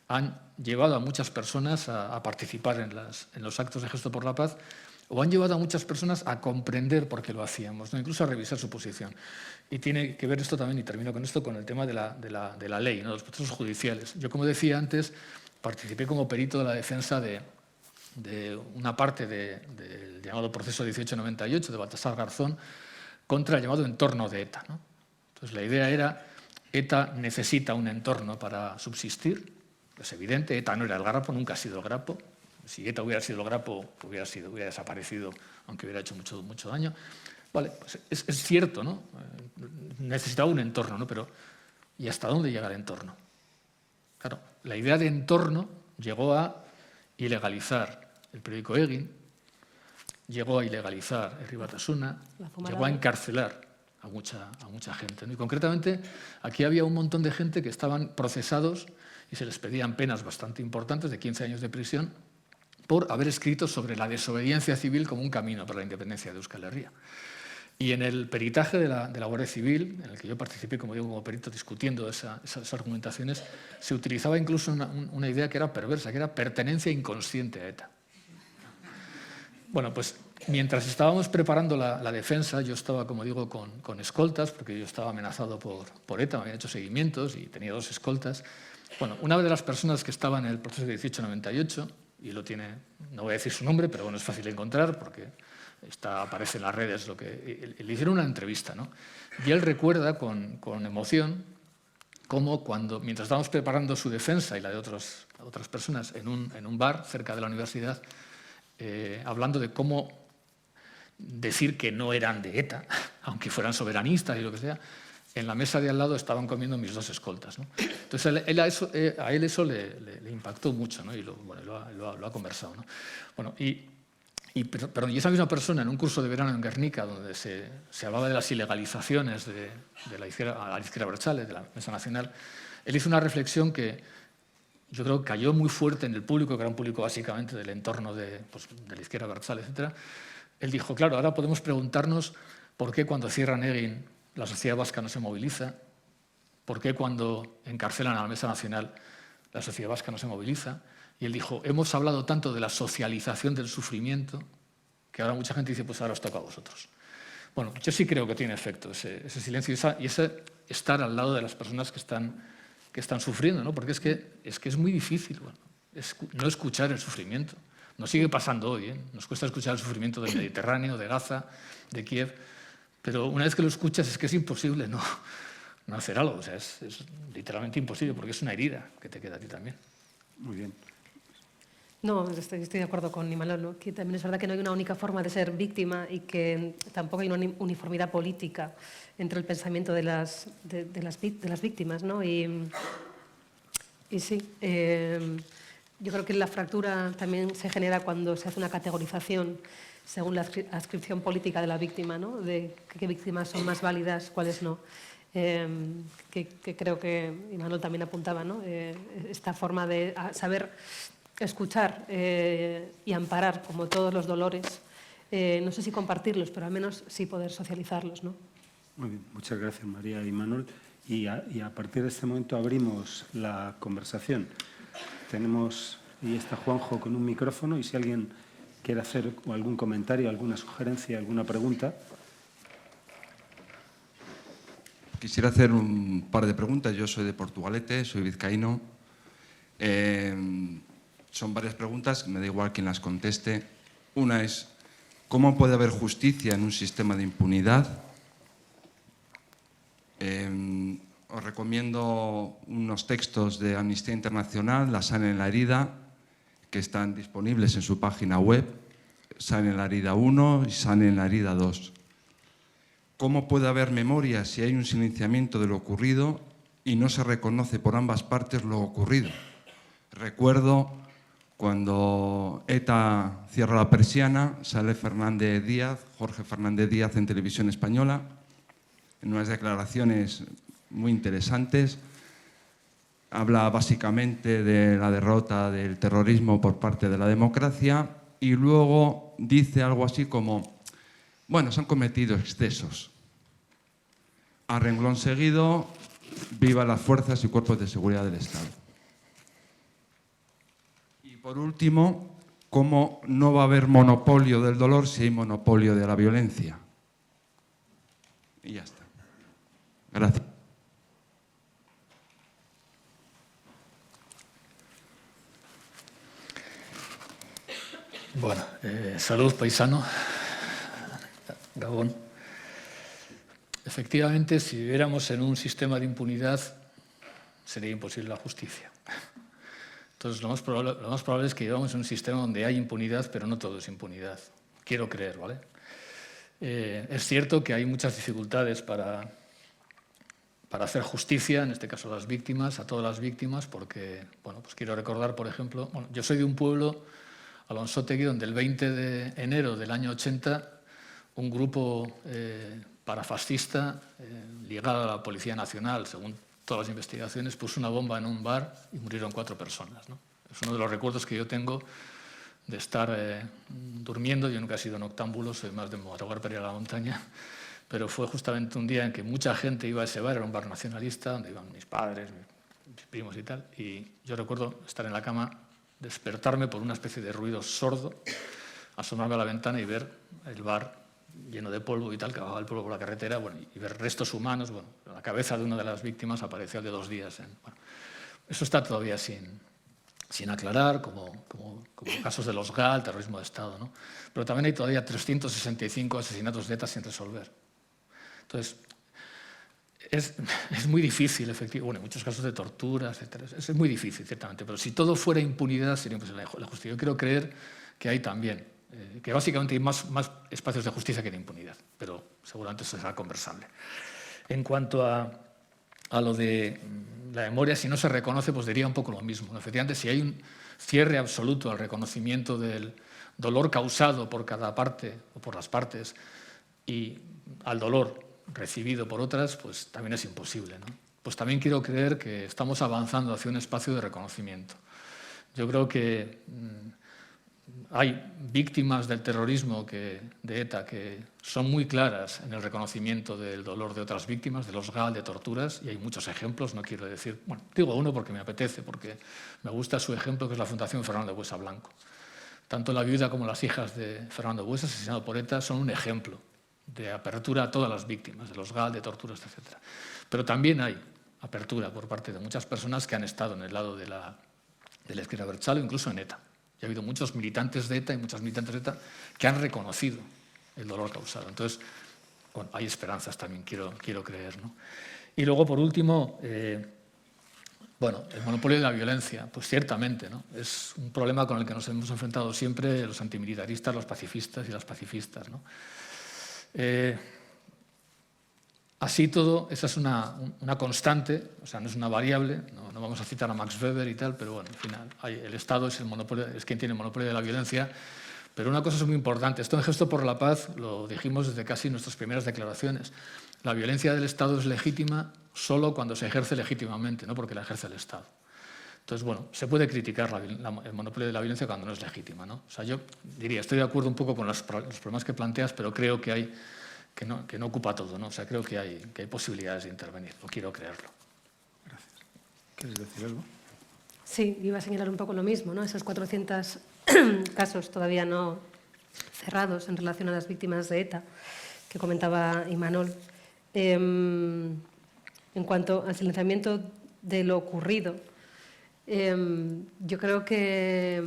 han llevado a muchas personas a participar en los actos de Gesto por la Paz, o han llevado a muchas personas a comprender por qué lo hacíamos, ¿no? Incluso a revisar su posición. Y tiene que ver esto también, y termino con esto, con el tema de la ley, ¿no? Los procesos judiciales. Yo, como decía antes, participé como perito de la defensa de una parte del llamado proceso 1898 de Baltasar Garzón contra el llamado entorno de ETA, ¿no? Entonces, la idea era, ETA necesita un entorno para subsistir. Es evidente, ETA no era el Grapo, nunca ha sido el Grapo. Si ETA hubiera sido el Grapo, hubiera desaparecido, aunque hubiera hecho mucho daño. Vale, pues es cierto, ¿no? Necesitaba un entorno, ¿no? Pero ¿y hasta dónde llega el entorno? Claro, la idea de entorno llegó a ilegalizar el periódico Egin, llegó a ilegalizar Herri Batasuna, llegó a encarcelar a mucha gente, ¿no? Y concretamente, aquí había un montón de gente que estaban procesados y se les pedían penas bastante importantes de 15 años de prisión por haber escrito sobre la desobediencia civil como un camino para la independencia de Euskal Herria. Y en el peritaje de la Guardia Civil, en el que yo participé, como digo, como perito discutiendo esas argumentaciones, se utilizaba incluso una idea que era perversa, que era pertenencia inconsciente a ETA. Bueno, pues mientras estábamos preparando la defensa, yo estaba, como digo, con escoltas, porque yo estaba amenazado por ETA, me habían hecho seguimientos y tenía 2 escoltas. Bueno, una de las personas que estaba en el proceso de 1898, y lo tiene, no voy a decir su nombre, pero bueno, es fácil de encontrar porque aparece en las redes, le hicieron una entrevista, ¿no? Y él recuerda con emoción cómo mientras estábamos preparando su defensa y la de otras personas en un bar cerca de la universidad, hablando de cómo decir que no eran de ETA, aunque fueran soberanistas y lo que sea, en la mesa de al lado estaban comiendo mis 2 escoltas, ¿no? Entonces a él eso le impactó mucho, ¿no? Y lo ha conversado, ¿no? Bueno, pero esa misma persona, en un curso de verano en Guernica, donde se hablaba de las ilegalizaciones de la izquierda abertzale, de la Mesa Nacional, él hizo una reflexión que yo creo que cayó muy fuerte en el público, que era un público básicamente del entorno de la izquierda abertzale, etc. Él dijo, claro, ahora podemos preguntarnos por qué cuando cierran Egin la sociedad vasca no se moviliza, por qué cuando encarcelan a la Mesa Nacional la sociedad vasca no se moviliza. Y él dijo, hemos hablado tanto de la socialización del sufrimiento que ahora mucha gente dice, pues ahora os toca a vosotros. Bueno, yo sí creo que tiene efecto ese silencio y ese estar al lado de las personas que están sufriendo, ¿no? Porque es que es muy difícil, bueno, no escuchar el sufrimiento. Nos sigue pasando hoy, ¿eh? Nos cuesta escuchar el sufrimiento del Mediterráneo, de Gaza, de Kiev, pero una vez que lo escuchas es que es imposible no hacer algo. O sea, es literalmente imposible porque es una herida que te queda a ti también. Muy bien. No, estoy de acuerdo con Imanol, ¿no? Que también es verdad que no hay una única forma de ser víctima y que tampoco hay una uniformidad política entre el pensamiento de las víctimas, ¿no? Y sí, yo creo que la fractura también se genera cuando se hace una categorización según la adscripción política de la víctima, ¿no? De qué víctimas son más válidas, cuáles no. Que creo que Imanol también apuntaba, ¿no? Esta forma de saber escuchar y amparar como todos los dolores, no sé si compartirlos, pero al menos sí poder socializarlos, ¿no? Muy bien, muchas gracias María y Manuel. Y a partir de este momento abrimos la conversación. Ahí está Juanjo con un micrófono y si alguien quiere hacer algún comentario, alguna sugerencia, alguna pregunta. Quisiera hacer un par de preguntas. Yo soy de Portugalete, soy vizcaíno. Son varias preguntas, me da igual quien las conteste. Una es, ¿cómo puede haber justicia en un sistema de impunidad? Os recomiendo unos textos de Amnistía Internacional, La sangre en la herida, que están disponibles en su página web, Sangre en la herida 1 y Sangre en la herida 2. ¿Cómo puede haber memoria si hay un silenciamiento de lo ocurrido y no se reconoce por ambas partes lo ocurrido? Recuerdo cuando ETA cierra la persiana, sale Jorge Fernández Díaz en Televisión Española, en unas declaraciones muy interesantes. Habla básicamente de la derrota del terrorismo por parte de la democracia y luego dice algo así como, bueno, se han cometido excesos. A renglón seguido, viva las fuerzas y cuerpos de seguridad del Estado. Y por último, ¿cómo no va a haber monopolio del dolor si hay monopolio de la violencia? Y ya está. Gracias. Bueno, salud, paisano. Gabón. Efectivamente, si viviéramos en un sistema de impunidad, sería imposible la justicia. Entonces, lo más probable es que vivamos en un sistema donde hay impunidad, pero no todo es impunidad. Quiero creer, ¿vale? Es cierto que hay muchas dificultades para hacer justicia, en este caso a las víctimas, a todas las víctimas, porque, bueno, pues quiero recordar, por ejemplo, bueno, yo soy de un pueblo, Alonsotegui, donde el 20 de enero del año 80 un grupo parafascista ligado a la Policía Nacional, según todas las investigaciones, puso una bomba en un bar y murieron 4 personas, ¿no? Es uno de los recuerdos que yo tengo de estar durmiendo. Yo nunca he sido noctámbulo, soy más de madrugar para ir a la montaña, pero fue justamente un día en que mucha gente iba a ese bar, era un bar nacionalista, donde iban mis padres, mis primos y tal, y yo recuerdo estar en la cama, despertarme por una especie de ruido sordo, asomarme a la ventana y ver el bar lleno de polvo y tal, que bajaba el polvo por la carretera, bueno, y ver restos humanos. Bueno, la cabeza de una de las víctimas apareció de 2 días. Bueno, eso está todavía sin aclarar, como casos de los GAL, terrorismo de Estado, ¿no? Pero también hay todavía 365 asesinatos de ETA sin resolver. Entonces, es muy difícil, efectivamente, bueno, en muchos casos de tortura, etcétera. Es muy difícil, ciertamente, pero si todo fuera impunidad sería imposible la justicia. Yo quiero creer que hay también, que básicamente hay más espacios de justicia que de impunidad, pero seguramente eso será conversable. En cuanto a lo de la memoria, si no se reconoce, pues diría un poco lo mismo. Efectivamente, si hay un cierre absoluto al reconocimiento del dolor causado por cada parte o por las partes y al dolor recibido por otras, pues también es imposible, ¿no? Pues también quiero creer que estamos avanzando hacia un espacio de reconocimiento. Yo creo que hay víctimas del terrorismo de ETA que son muy claras en el reconocimiento del dolor de otras víctimas, de los GAL, de torturas, y hay muchos ejemplos, no quiero decir, bueno, digo uno porque me apetece, porque me gusta su ejemplo, que es la Fundación Fernando de Buesa Blanco. Tanto la viuda como las hijas de Fernando Buesa, asesinado por ETA, son un ejemplo de apertura a todas las víctimas, de los GAL, de torturas, etc. Pero también hay apertura por parte de muchas personas que han estado en el lado de la izquierda abertzale, incluso en ETA. Y ha habido muchos militantes de ETA y muchas militantes de ETA que han reconocido el dolor causado. Entonces, bueno, hay esperanzas también, quiero creer, ¿no? Y luego, por último, bueno, el monopolio de la violencia, pues ciertamente, ¿no? Es un problema con el que nos hemos enfrentado siempre los antimilitaristas, los pacifistas y las pacifistas, ¿no? Así todo, esa es una constante, o sea, no es una variable, no vamos a citar a Max Weber y tal, pero bueno, al final el Estado es quien tiene el monopolio de la violencia. Pero una cosa es muy importante, esto en Gesto por la Paz lo dijimos desde casi nuestras primeras declaraciones. La violencia del Estado es legítima solo cuando se ejerce legítimamente, no porque la ejerce el Estado. Entonces, bueno, se puede criticar el monopolio de la violencia cuando no es legítima, ¿no? O sea, yo diría, estoy de acuerdo un poco con los problemas que planteas, pero creo que no ocupa todo, ¿no? O sea, creo que hay posibilidades de intervenir, o quiero creerlo. Gracias. ¿Quieres decir algo? Sí, iba a señalar un poco lo mismo, ¿no? Esos 400 casos todavía no cerrados en relación a las víctimas de ETA que comentaba Imanol. En cuanto al silenciamiento de lo ocurrido, yo creo que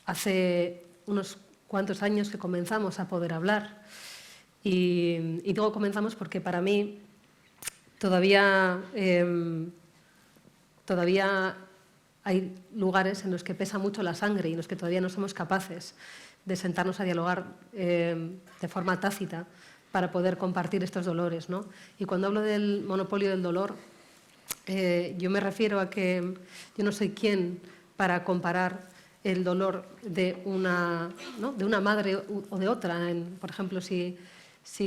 hace unos cuantos años que comenzamos a poder hablar. Y digo comenzamos porque para mí todavía hay lugares en los que pesa mucho la sangre y en los que todavía no somos capaces de sentarnos a dialogar de forma tácita para poder compartir estos dolores, ¿no? Y cuando hablo del monopolio del dolor, yo me refiero a que yo no soy quien para comparar el dolor de una madre o de otra. Por ejemplo, si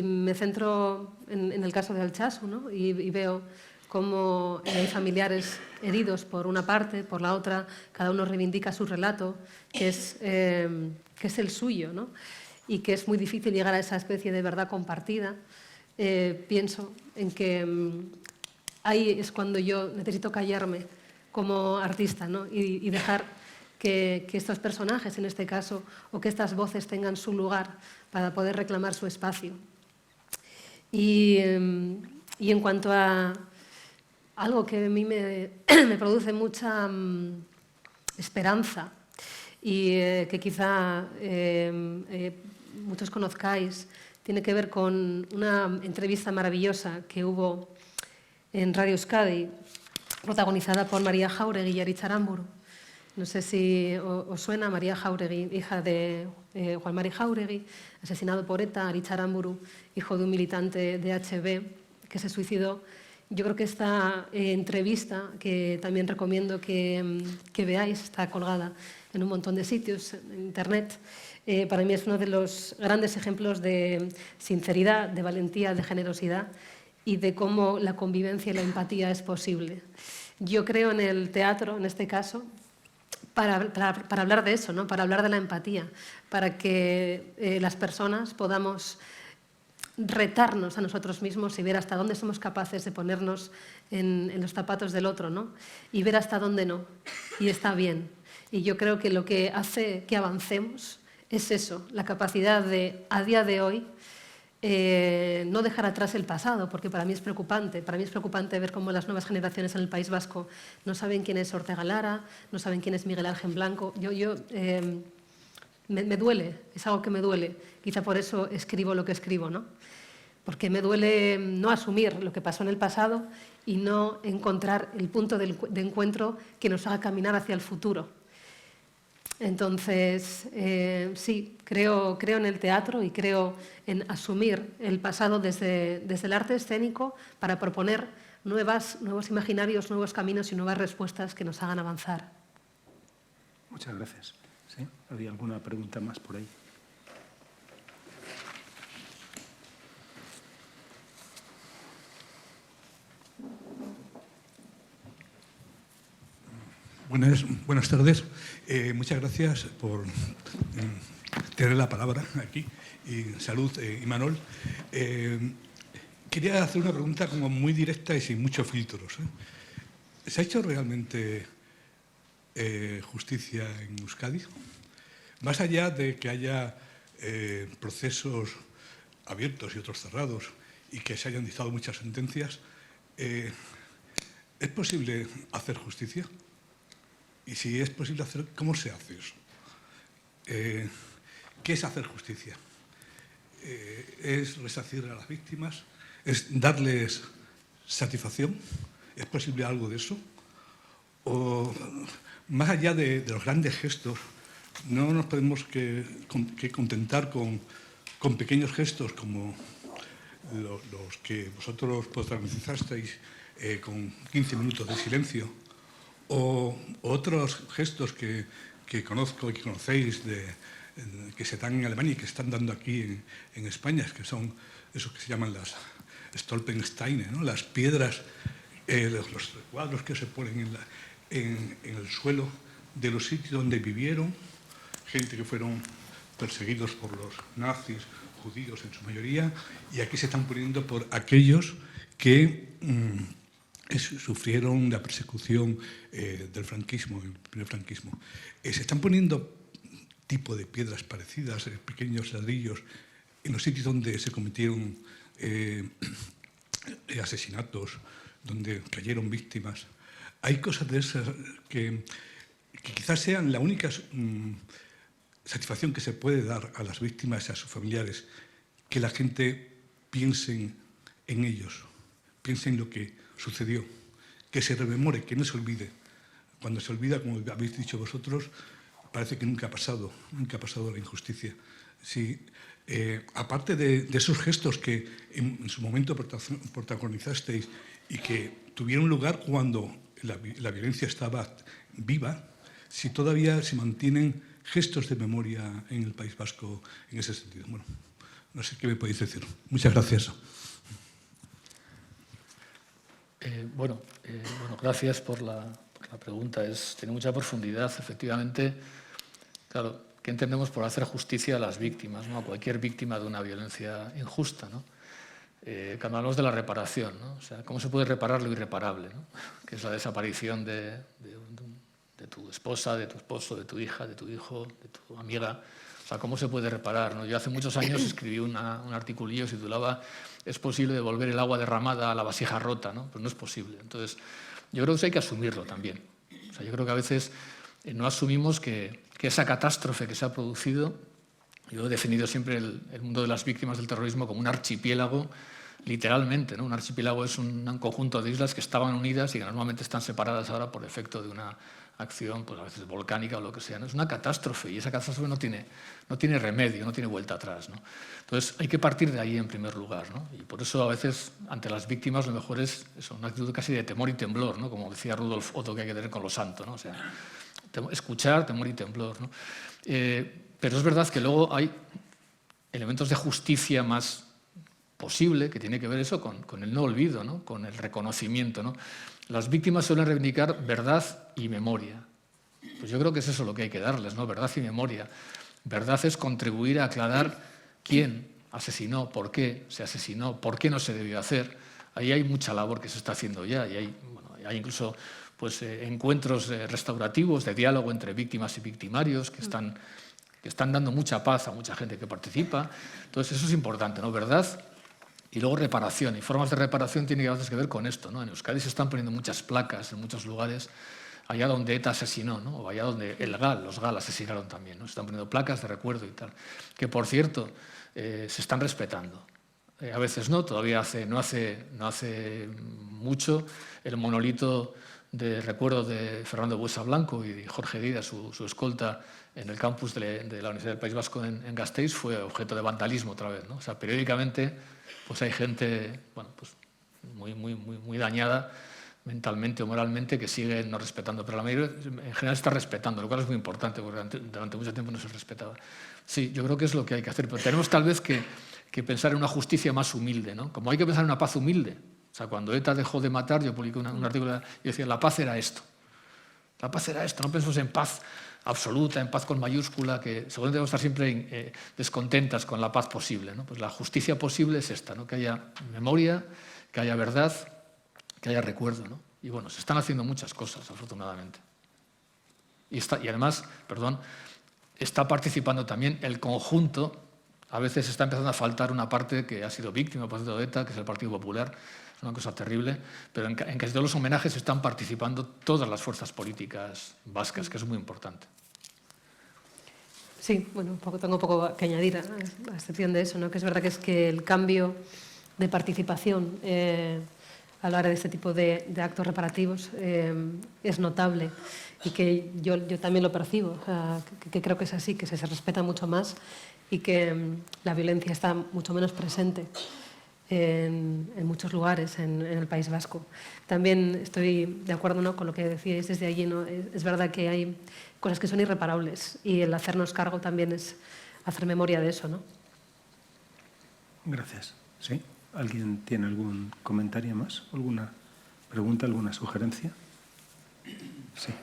me centro en el caso de Altsasu, ¿no? y veo cómo hay familiares heridos por una parte, por la otra, cada uno reivindica su relato, que es el suyo, ¿no? Y que es muy difícil llegar a esa especie de verdad compartida, pienso en que ahí es cuando yo necesito callarme como artista, ¿no? y dejar que estos personajes, en este caso, o que estas voces tengan su lugar para poder reclamar su espacio. Y en cuanto a algo que a mí me produce mucha esperanza y que quizá muchos conozcáis, tiene que ver con una entrevista maravillosa que hubo en Radio Euskadi, protagonizada por María Jáuregui y Aritz Aramburu. No sé si os suena. María Jáuregui, hija de Juan Mari Jáuregui, asesinado por ETA, Aritz Aramburu, hijo de un militante de HB que se suicidó. Yo creo que esta entrevista, que también recomiendo que veáis, está colgada en un montón de sitios en Internet, para mí es uno de los grandes ejemplos de sinceridad, de valentía, de generosidad y de cómo la convivencia y la empatía es posible. Yo creo en el teatro, en este caso, para hablar de eso, ¿no? Para hablar de la empatía, para que las personas podamos retarnos a nosotros mismos y ver hasta dónde somos capaces de ponernos en los zapatos del otro, ¿no? Y ver hasta dónde no. Y está bien. Y yo creo que lo que hace que avancemos es eso, la capacidad de, a día de hoy, no dejar atrás el pasado, porque para mí es preocupante. Para mí es preocupante ver cómo las nuevas generaciones en el País Vasco no saben quién es Ortega Lara, no saben quién es Miguel Ángel Blanco. Me duele, es algo que me duele. Quizá por eso escribo lo que escribo, ¿no? Porque me duele no asumir lo que pasó en el pasado y no encontrar el punto de encuentro que nos haga caminar hacia el futuro. Entonces, sí, creo en el teatro y creo en asumir el pasado desde el arte escénico para proponer nuevos imaginarios, nuevos caminos y nuevas respuestas que nos hagan avanzar. Muchas gracias. ¿Sí? ¿Había alguna pregunta más por ahí? Buenas tardes. Muchas gracias por tener la palabra aquí. Y salud, Imanol. Quería hacer una pregunta como muy directa y sin muchos filtros. ¿Se ha hecho realmente justicia en Euskadi? Más allá de que haya procesos abiertos y otros cerrados y que se hayan dictado muchas sentencias, ¿es posible hacer justicia? Y si es posible hacer, ¿cómo se hace eso? ¿Qué es hacer justicia? ¿Es resarcir a las víctimas? ¿Es darles satisfacción? ¿Es posible algo de eso? O más allá de los grandes gestos, no nos podemos que contentar con pequeños gestos como los que vosotros protagonizasteis con 15 minutos de silencio, o otros gestos que conozco y que conocéis que se dan en Alemania y que se están dando aquí en España, que son esos que se llaman las Stolpersteine, ¿no? Las piedras, los cuadros que se ponen en el suelo de los sitios donde vivieron, gente que fueron perseguidos por los nazis, judíos en su mayoría, y aquí se están poniendo por aquellos que sufrieron la persecución del franquismo, el primer franquismo. Se están poniendo tipo de piedras parecidas, pequeños ladrillos, en los sitios donde se cometieron asesinatos, donde cayeron víctimas. Hay cosas de esas que quizás sean la única satisfacción que se puede dar a las víctimas y a sus familiares, que la gente piense en ellos, piense en lo que sucedió, que se rememore, que no se olvide. Cuando se olvida, como habéis dicho vosotros, parece que nunca ha pasado la injusticia. Sí, aparte de esos gestos que en su momento protagonizasteis y que tuvieron lugar cuando la violencia estaba viva, si todavía se mantienen gestos de memoria en el País Vasco en ese sentido. Bueno, no sé qué me podéis decir. Muchas gracias. Bueno, gracias por la pregunta. Tiene mucha profundidad, efectivamente. Claro, ¿qué entendemos por hacer justicia a las víctimas, ¿no? A cualquier víctima de una violencia injusta, ¿no? Cuando hablamos de la reparación, ¿no? O sea, ¿cómo se puede reparar lo irreparable, ¿no? Que es la desaparición de tu esposa, de tu esposo, de tu hija, de tu hijo, de tu amiga. O sea, ¿cómo se puede reparar, ¿no? Yo hace muchos años escribí un articulillo que se titulaba ¿Es posible devolver el agua derramada a la vasija rota? ¿No? Pues no es posible. Entonces, yo creo que eso hay que asumirlo también. O sea, yo creo que a veces no asumimos que esa catástrofe que se ha producido, yo he definido siempre el mundo de las víctimas del terrorismo como un archipiélago, literalmente, ¿no? Un archipiélago es un conjunto de islas que estaban unidas y que normalmente están separadas ahora por efecto de una acción, pues a veces volcánica o lo que sea, ¿no? Es una catástrofe y esa catástrofe no tiene remedio, no tiene vuelta atrás, ¿no? Entonces hay que partir de ahí en primer lugar, ¿no? Y por eso a veces ante las víctimas lo mejor es eso, una actitud casi de temor y temblor, ¿no? Como decía Rudolf Otto, que hay que tener con lo santo, ¿no? O sea, escuchar, temor y temblor, ¿no? Pero es verdad que luego hay elementos de justicia más posible, que tiene que ver eso con el no olvido, ¿no? Con el reconocimiento, ¿no? Las víctimas suelen reivindicar verdad y memoria. Pues yo creo que es eso lo que hay que darles, ¿no? Verdad y memoria. Verdad es contribuir a aclarar quién asesinó, por qué se asesinó, por qué no se debió hacer. Ahí hay mucha labor que se está haciendo ya y hay incluso pues, encuentros restaurativos de diálogo entre víctimas y victimarios que están dando mucha paz a mucha gente que participa. Entonces eso es importante, ¿no? Verdad. Y luego reparación, y formas de reparación tienen a veces que ver con esto, ¿no? En Euskadi se están poniendo muchas placas en muchos lugares, allá donde ETA asesinó, ¿no? O allá donde los GAL asesinaron también, ¿no? Se están poniendo placas de recuerdo y tal, que por cierto se están respetando. A veces no, todavía no hace mucho el monolito de recuerdo de Fernando Buesa Blanco y Jorge Dida, su escolta, en el campus de la Universidad del País Vasco en Gasteiz, fue objeto de vandalismo otra vez, ¿no? O sea, periódicamente pues hay gente, bueno, pues muy dañada mentalmente o moralmente, que sigue no respetando, pero la mayoría en general está respetando, lo cual es muy importante, porque durante mucho tiempo no se respetaba. Sí, yo creo que es lo que hay que hacer, pero tenemos tal vez que pensar en una justicia más humilde, ¿no? Como hay que pensar en una paz humilde. O sea, cuando ETA dejó de matar, yo publiqué un artículo y decía, la paz era esto. La paz era esto, no pensemos en paz absoluta, en paz con mayúscula, que seguramente debemos estar siempre descontentas con la paz posible, ¿no? Pues la justicia posible es esta, ¿no? Que haya memoria, que haya verdad, que haya recuerdo, ¿no? Y bueno, se están haciendo muchas cosas, afortunadamente. Y además, perdón, está participando también el conjunto. A veces está empezando a faltar una parte que ha sido víctima, por ejemplo, de ETA, que es el Partido Popular. Es una cosa terrible, pero en casi todos los homenajes están participando todas las fuerzas políticas vascas, que es muy importante. Sí, bueno, tengo un poco que añadir a excepción de eso, ¿no? Que es verdad que el cambio de participación a la hora de este tipo de actos reparativos es notable, y que yo también lo percibo, que creo que es así, que se respeta mucho más y que la violencia está mucho menos presente en muchos lugares en el País Vasco. También estoy de acuerdo, ¿no?, con lo que decíais desde allí, ¿no? Es verdad que hay cosas que son irreparables, y el hacernos cargo también es hacer memoria de eso, ¿no? Gracias. ¿Sí? ¿Alguien tiene algún comentario más? ¿Alguna pregunta, alguna sugerencia? Sí.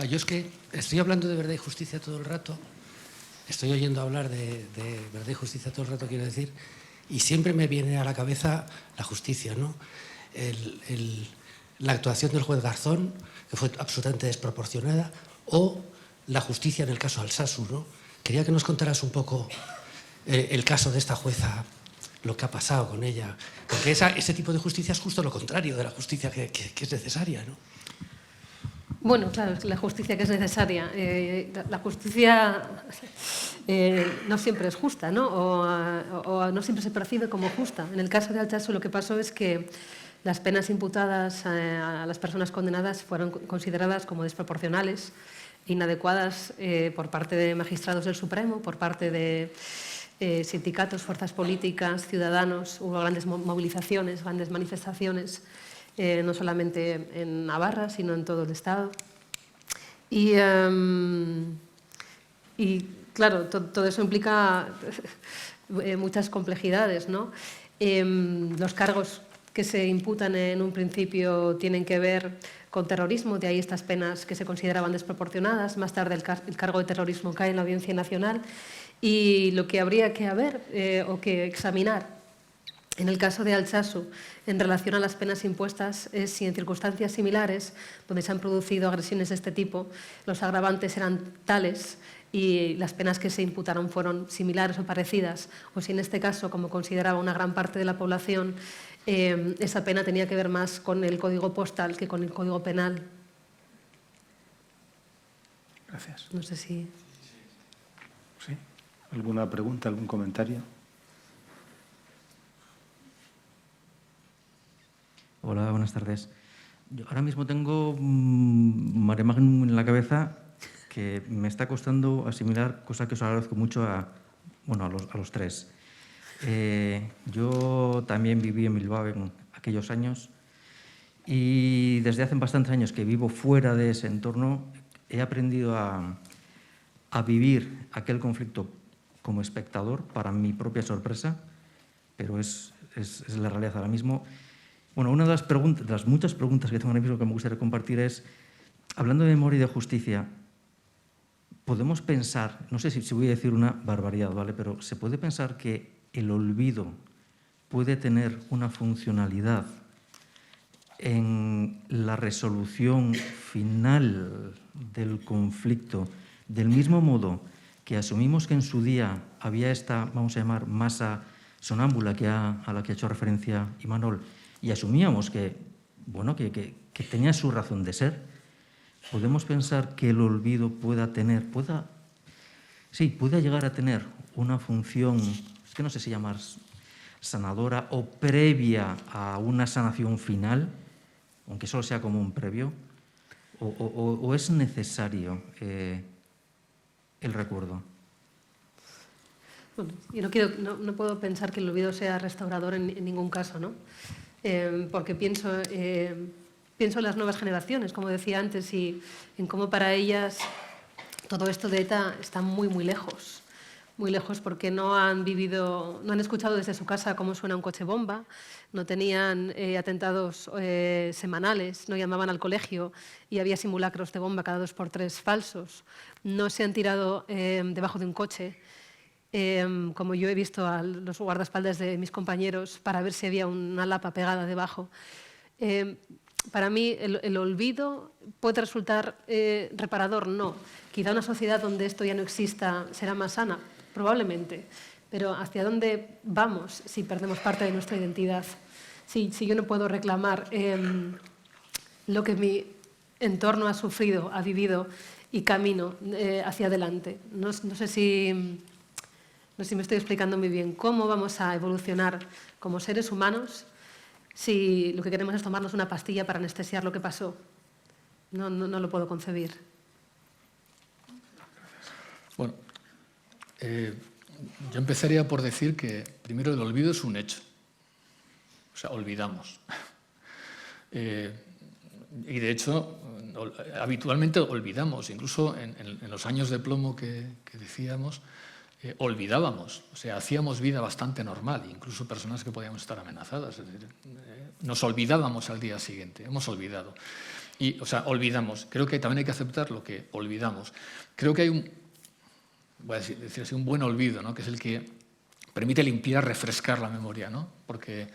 Yo es que estoy hablando de verdad y justicia todo el rato, estoy oyendo hablar de verdad y justicia todo el rato, quiero decir, y siempre me viene a la cabeza la justicia, ¿no? La actuación del juez Garzón, que fue absolutamente desproporcionada, o la justicia en el caso Alsasu, ¿no? Quería que nos contaras un poco el caso de esta jueza, lo que ha pasado con ella, porque ese tipo de justicia es justo lo contrario de la justicia que es necesaria, ¿no? Bueno, claro, es la justicia que es necesaria. La justicia no siempre es justa, ¿no? O no siempre se percibe como justa. En el caso de Altsasu lo que pasó es que las penas imputadas a las personas condenadas fueron consideradas como desproporcionales, inadecuadas por parte de magistrados del Supremo, por parte de sindicatos, fuerzas políticas, ciudadanos. Hubo grandes movilizaciones, grandes manifestaciones, no solamente en Navarra, sino en todo el Estado. Y claro, todo eso implica muchas complejidades, ¿no? Los cargos que se imputan en un principio tienen que ver con terrorismo, de ahí estas penas que se consideraban desproporcionadas. Más tarde el cargo de terrorismo cae en la Audiencia Nacional, y lo que habría que haber o que examinar en el caso de Altsasu, en relación a las penas impuestas, es si en circunstancias similares, donde se han producido agresiones de este tipo, los agravantes eran tales y las penas que se imputaron fueron similares o parecidas, o si en este caso, como consideraba una gran parte de la población, esa pena tenía que ver más con el código postal que con el código penal. Gracias. No sé si... ¿Sí? ¿Alguna pregunta, algún comentario? Hola, buenas tardes. Yo ahora mismo tengo mare magnum en la cabeza que me está costando asimilar, cosa que os agradezco mucho a los tres. Yo también viví en Bilbao en aquellos años, y desde hace bastantes años que vivo fuera de ese entorno, he aprendido a vivir aquel conflicto como espectador, para mi propia sorpresa, pero es la realidad ahora mismo. Bueno, una de las muchas preguntas que tengo ahora mismo que me gustaría compartir es, hablando de memoria y de justicia, podemos pensar, no sé si voy a decir una barbaridad, ¿vale?, pero ¿se puede pensar que el olvido puede tener una funcionalidad en la resolución final del conflicto, del mismo modo que asumimos que en su día había esta, vamos a llamar, masa sonámbula a la que ha hecho referencia Imanol, y asumíamos que tenía su razón de ser? ¿Podemos pensar que el olvido pueda llegar a tener una función, es que no sé si llamar sanadora o previa a una sanación final, aunque solo sea como un previo, o es necesario el recuerdo? Bueno, yo no puedo pensar que el olvido sea restaurador en ningún caso, ¿no? Porque pienso en las nuevas generaciones, como decía antes, y en cómo para ellas todo esto de ETA está muy, muy lejos porque no han escuchado desde su casa cómo suena un coche bomba, no tenían atentados semanales, no llamaban al colegio y había simulacros de bomba cada 2 por 3 falsos, no se han tirado debajo de un coche, como yo he visto a los guardaespaldas de mis compañeros para ver si había una lapa pegada debajo. Para mí el olvido puede resultar reparador, no. Quizá una sociedad donde esto ya no exista será más sana, probablemente, pero ¿hacia dónde vamos si perdemos parte de nuestra identidad? Si yo no puedo reclamar lo que mi entorno ha sufrido, ha vivido y camino hacia adelante. No sé si me estoy explicando muy bien. ¿Cómo vamos a evolucionar como seres humanos si lo que queremos es tomarnos una pastilla para anestesiar lo que pasó? No lo puedo concebir. Bueno, yo empezaría por decir que primero el olvido es un hecho. O sea, olvidamos. Y de hecho, habitualmente olvidamos. Incluso en los años de plomo que decíamos, olvidábamos. O sea, hacíamos vida bastante normal, incluso personas que podíamos estar amenazadas. Es decir, nos olvidábamos al día siguiente. Hemos olvidado. O sea, olvidamos. Creo que también hay que aceptar lo que olvidamos. Creo que hay voy a decir así, un buen olvido, ¿no? Que es el que permite limpiar, refrescar la memoria, ¿no? Porque,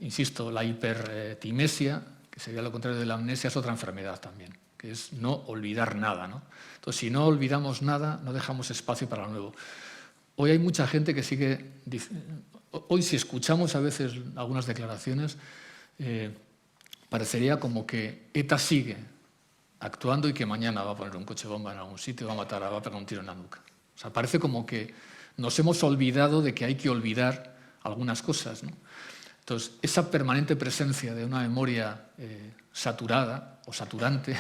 insisto, la hipertimesia, que sería lo contrario de la amnesia, es otra enfermedad también, que es no olvidar nada, ¿no? Entonces, si no olvidamos nada, no dejamos espacio para lo nuevo. Hoy hay mucha gente que sigue... Hoy, si escuchamos a veces algunas declaraciones, parecería como que ETA sigue actuando y que mañana va a poner un coche bomba en algún sitio, va a pegar un tiro en la nuca. O sea, parece como que nos hemos olvidado de que hay que olvidar algunas cosas, ¿no? Entonces, esa permanente presencia de una memoria saturada o saturante,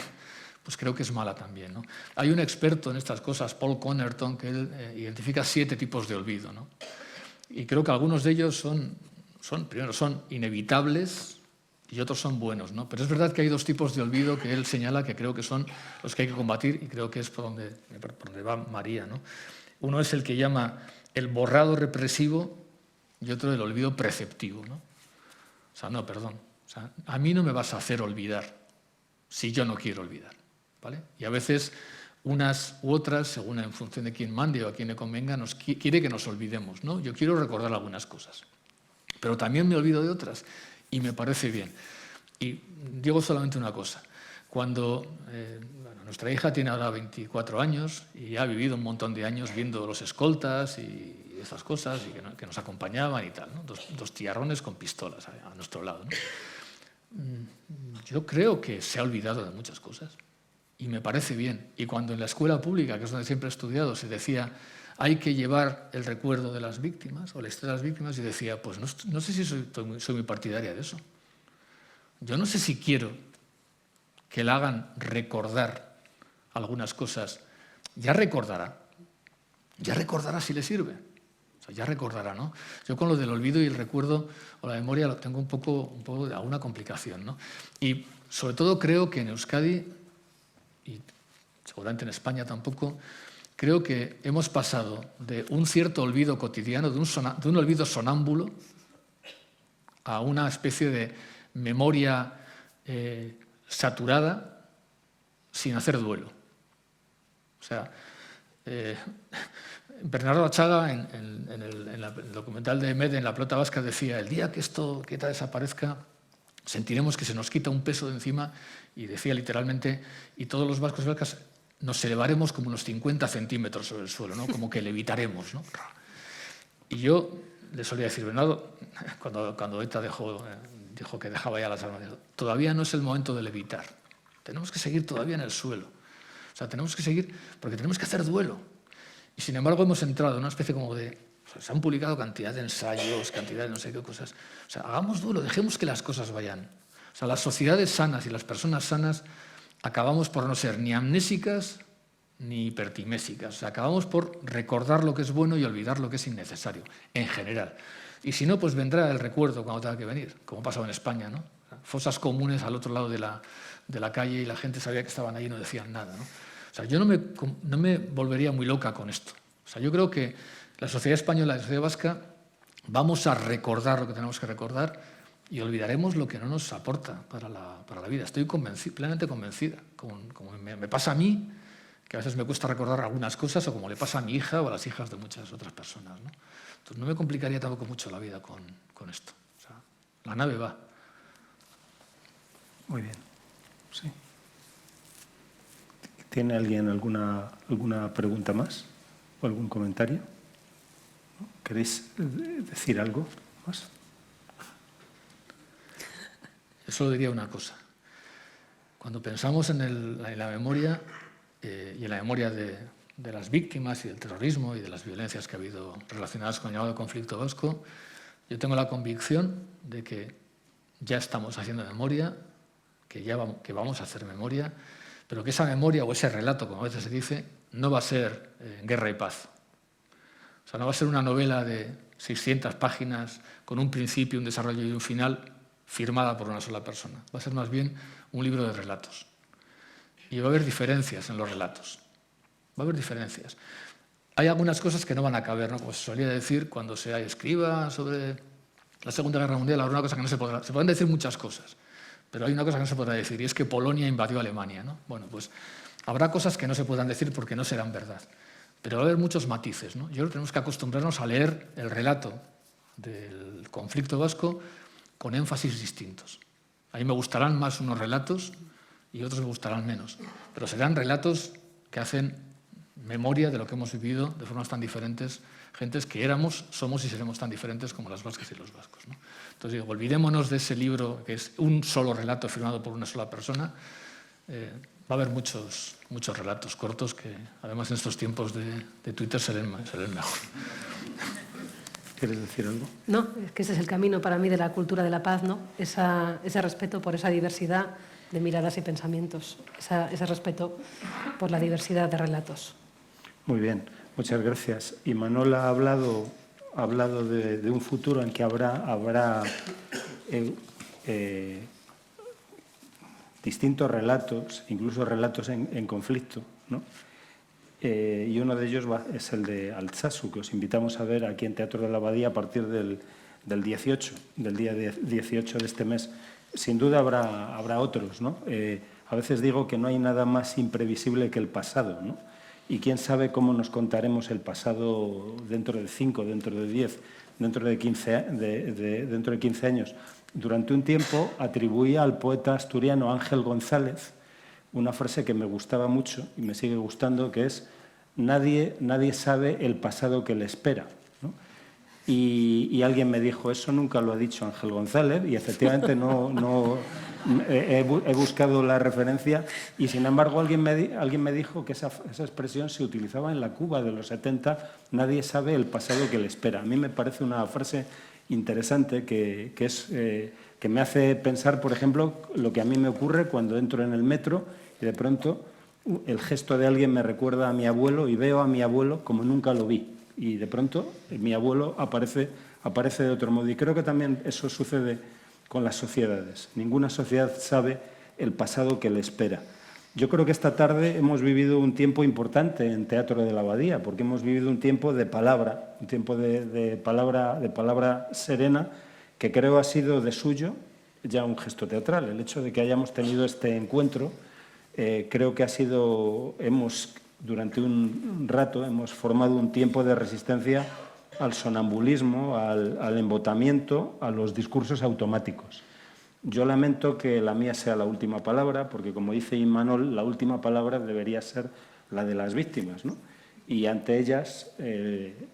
pues creo que es mala también, ¿no? Hay un experto en estas cosas, Paul Connerton, que él identifica 7 tipos de olvido, ¿no? Y creo que algunos de ellos primero son inevitables y otros son buenos, ¿no? Pero es verdad que hay 2 tipos de olvido que él señala que creo que son los que hay que combatir y creo que es por donde va María, ¿no? Uno es el que llama el borrado represivo y otro el olvido preceptivo, ¿no? O sea, no, perdón. O sea, a mí no me vas a hacer olvidar si yo no quiero olvidar, ¿vale? Y a veces unas u otras, según en función de quién mande o a quién le convenga, quiere que nos olvidemos, ¿no? Yo quiero recordar algunas cosas, pero también me olvido de otras. Y me parece bien. Y digo solamente una cosa. Cuando nuestra hija tiene ahora 24 años y ha vivido un montón de años viendo los escoltas y esas cosas y que nos acompañaban y tal, ¿no? Dos tiarrones con pistolas a nuestro lado, ¿no? Yo creo que se ha olvidado de muchas cosas y me parece bien. Y cuando en la escuela pública, que es donde siempre he estudiado, se decía hay que llevar el recuerdo de las víctimas o la historia de las víctimas, y decía, pues no sé si soy muy partidaria de eso. Yo no sé si quiero que la hagan recordar algunas cosas. Ya recordará si le sirve. O sea, ya recordará, ¿no? Yo con lo del olvido y el recuerdo o la memoria lo tengo un poco de alguna complicación, ¿no? Y sobre todo creo que en Euskadi, y seguramente en España tampoco, creo que hemos pasado de un cierto olvido cotidiano, de un olvido sonámbulo, a una especie de memoria saturada sin hacer duelo. O sea, Bernardo Achaga, en el documental de Med, en La Pelota Vasca, decía, el día que ETA desaparezca, sentiremos que se nos quita un peso de encima, y decía literalmente, y todos los vascos y vascas nos elevaremos como unos 50 centímetros sobre el suelo, ¿no? Como que levitaremos, ¿no? Y yo le solía decir, Bernardo, cuando ETA dijo que dejaba ya las armas, todavía no es el momento de levitar. Tenemos que seguir todavía en el suelo. O sea, tenemos que seguir porque tenemos que hacer duelo. Y sin embargo hemos entrado en una especie como de O sea, se han publicado cantidad de ensayos, cantidad de no sé qué cosas. O sea, hagamos duelo, dejemos que las cosas vayan. O sea, las sociedades sanas y las personas sanas acabamos por no ser ni amnésicas ni hipertimésicas. O sea, acabamos por recordar lo que es bueno y olvidar lo que es innecesario, en general. Y si no, pues vendrá el recuerdo cuando tenga que venir, como ha pasado en España, ¿no? Fosas comunes al otro lado de la calle y la gente sabía que estaban ahí y no decían nada, ¿no? O sea, yo no me volvería muy loca con esto. O sea, yo creo que la sociedad española y la sociedad vasca vamos a recordar lo que tenemos que recordar y olvidaremos lo que no nos aporta para la vida. Estoy plenamente convencida. Como me pasa a mí, que a veces me cuesta recordar algunas cosas, o como le pasa a mi hija o a las hijas de muchas otras personas, ¿no? Entonces no me complicaría tampoco mucho la vida con esto. O sea, la nave va. Muy bien. Sí. ¿Tiene alguien alguna pregunta más o algún comentario? ¿No? ¿Queréis decir algo más? Yo solo diría una cosa. Cuando pensamos en la memoria y en la memoria de las víctimas y del terrorismo y de las violencias que ha habido relacionadas con el llamado conflicto vasco, yo tengo la convicción de que ya estamos haciendo memoria, que vamos a hacer memoria, pero que esa memoria o ese relato, como a veces se dice, no va a ser guerra y paz. O sea, no va a ser una novela de 600 páginas con un principio, un desarrollo y un final firmada por una sola persona. Va a ser más bien un libro de relatos. Y va a haber diferencias en los relatos. Va a haber diferencias. Hay algunas cosas que no van a caber, ¿no? Como se solía decir cuando se escriba sobre la Segunda Guerra Mundial, habrá una cosa que no se podrá. Se pueden decir muchas cosas, pero hay una cosa que no se podrá decir, y es que Polonia invadió Alemania, ¿no? Bueno, pues habrá cosas que no se puedan decir porque no serán verdad. Pero va a haber muchos matices, ¿no? Yo creo que tenemos que acostumbrarnos a leer el relato del conflicto vasco con énfasis distintos. A mí me gustarán más unos relatos y otros me gustarán menos, pero serán relatos que hacen memoria de lo que hemos vivido de formas tan diferentes, gentes que éramos, somos y seremos tan diferentes como las vascas y los vascos, ¿no? Entonces digo, olvidémonos de ese libro que es un solo relato firmado por una sola persona. Va a haber muchos relatos cortos que además en estos tiempos de Twitter se leen mejor. ¿Quieres decir algo? No, es que ese es el camino para mí de la cultura de la paz, ¿no? Ese respeto por esa diversidad de miradas y pensamientos, ese respeto por la diversidad de relatos. Muy bien, muchas gracias. Y Manol ha hablado de un futuro en que habrá distintos relatos, incluso relatos en conflicto, ¿no? Y uno de ellos es el de Altsasu, que os invitamos a ver aquí en Teatro de la Abadía a partir del día 18 de este mes. Sin duda habrá otros, ¿no? A veces digo que no hay nada más imprevisible que el pasado, ¿no? Y quién sabe cómo nos contaremos el pasado dentro de 5, dentro de 10, dentro de 15 años. Durante un tiempo atribuía al poeta asturiano Ángel González una frase que me gustaba mucho y me sigue gustando, que es nadie sabe el pasado que le espera, ¿no? Y alguien me dijo, eso nunca lo ha dicho Ángel González, y efectivamente no he buscado la referencia, y sin embargo alguien me dijo que esa expresión se utilizaba en la Cuba de los 70, nadie sabe el pasado que le espera. A mí me parece una frase interesante que me hace pensar, por ejemplo, lo que a mí me ocurre cuando entro en el metro y de pronto el gesto de alguien me recuerda a mi abuelo y veo a mi abuelo como nunca lo vi. Y de pronto mi abuelo aparece de otro modo. Y creo que también eso sucede con las sociedades. Ninguna sociedad sabe el pasado que le espera. Yo creo que esta tarde hemos vivido un tiempo importante en Teatro de la Abadía, porque hemos vivido un tiempo de palabra, un tiempo de palabra serena, que creo ha sido de suyo ya un gesto teatral. El hecho de que hayamos tenido este encuentro, creo que durante un rato hemos formado un tiempo de resistencia al sonambulismo, al embotamiento, a los discursos automáticos. Yo lamento que la mía sea la última palabra, porque como dice Imanol, la última palabra debería ser la de las víctimas, ¿no? Y ante ellas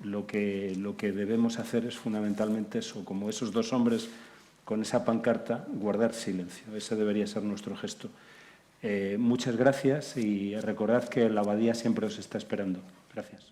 lo que debemos hacer es fundamentalmente eso, como esos dos hombres con esa pancarta, guardar silencio. Ese debería ser nuestro gesto. Muchas gracias y recordad que la Abadía siempre os está esperando. Gracias.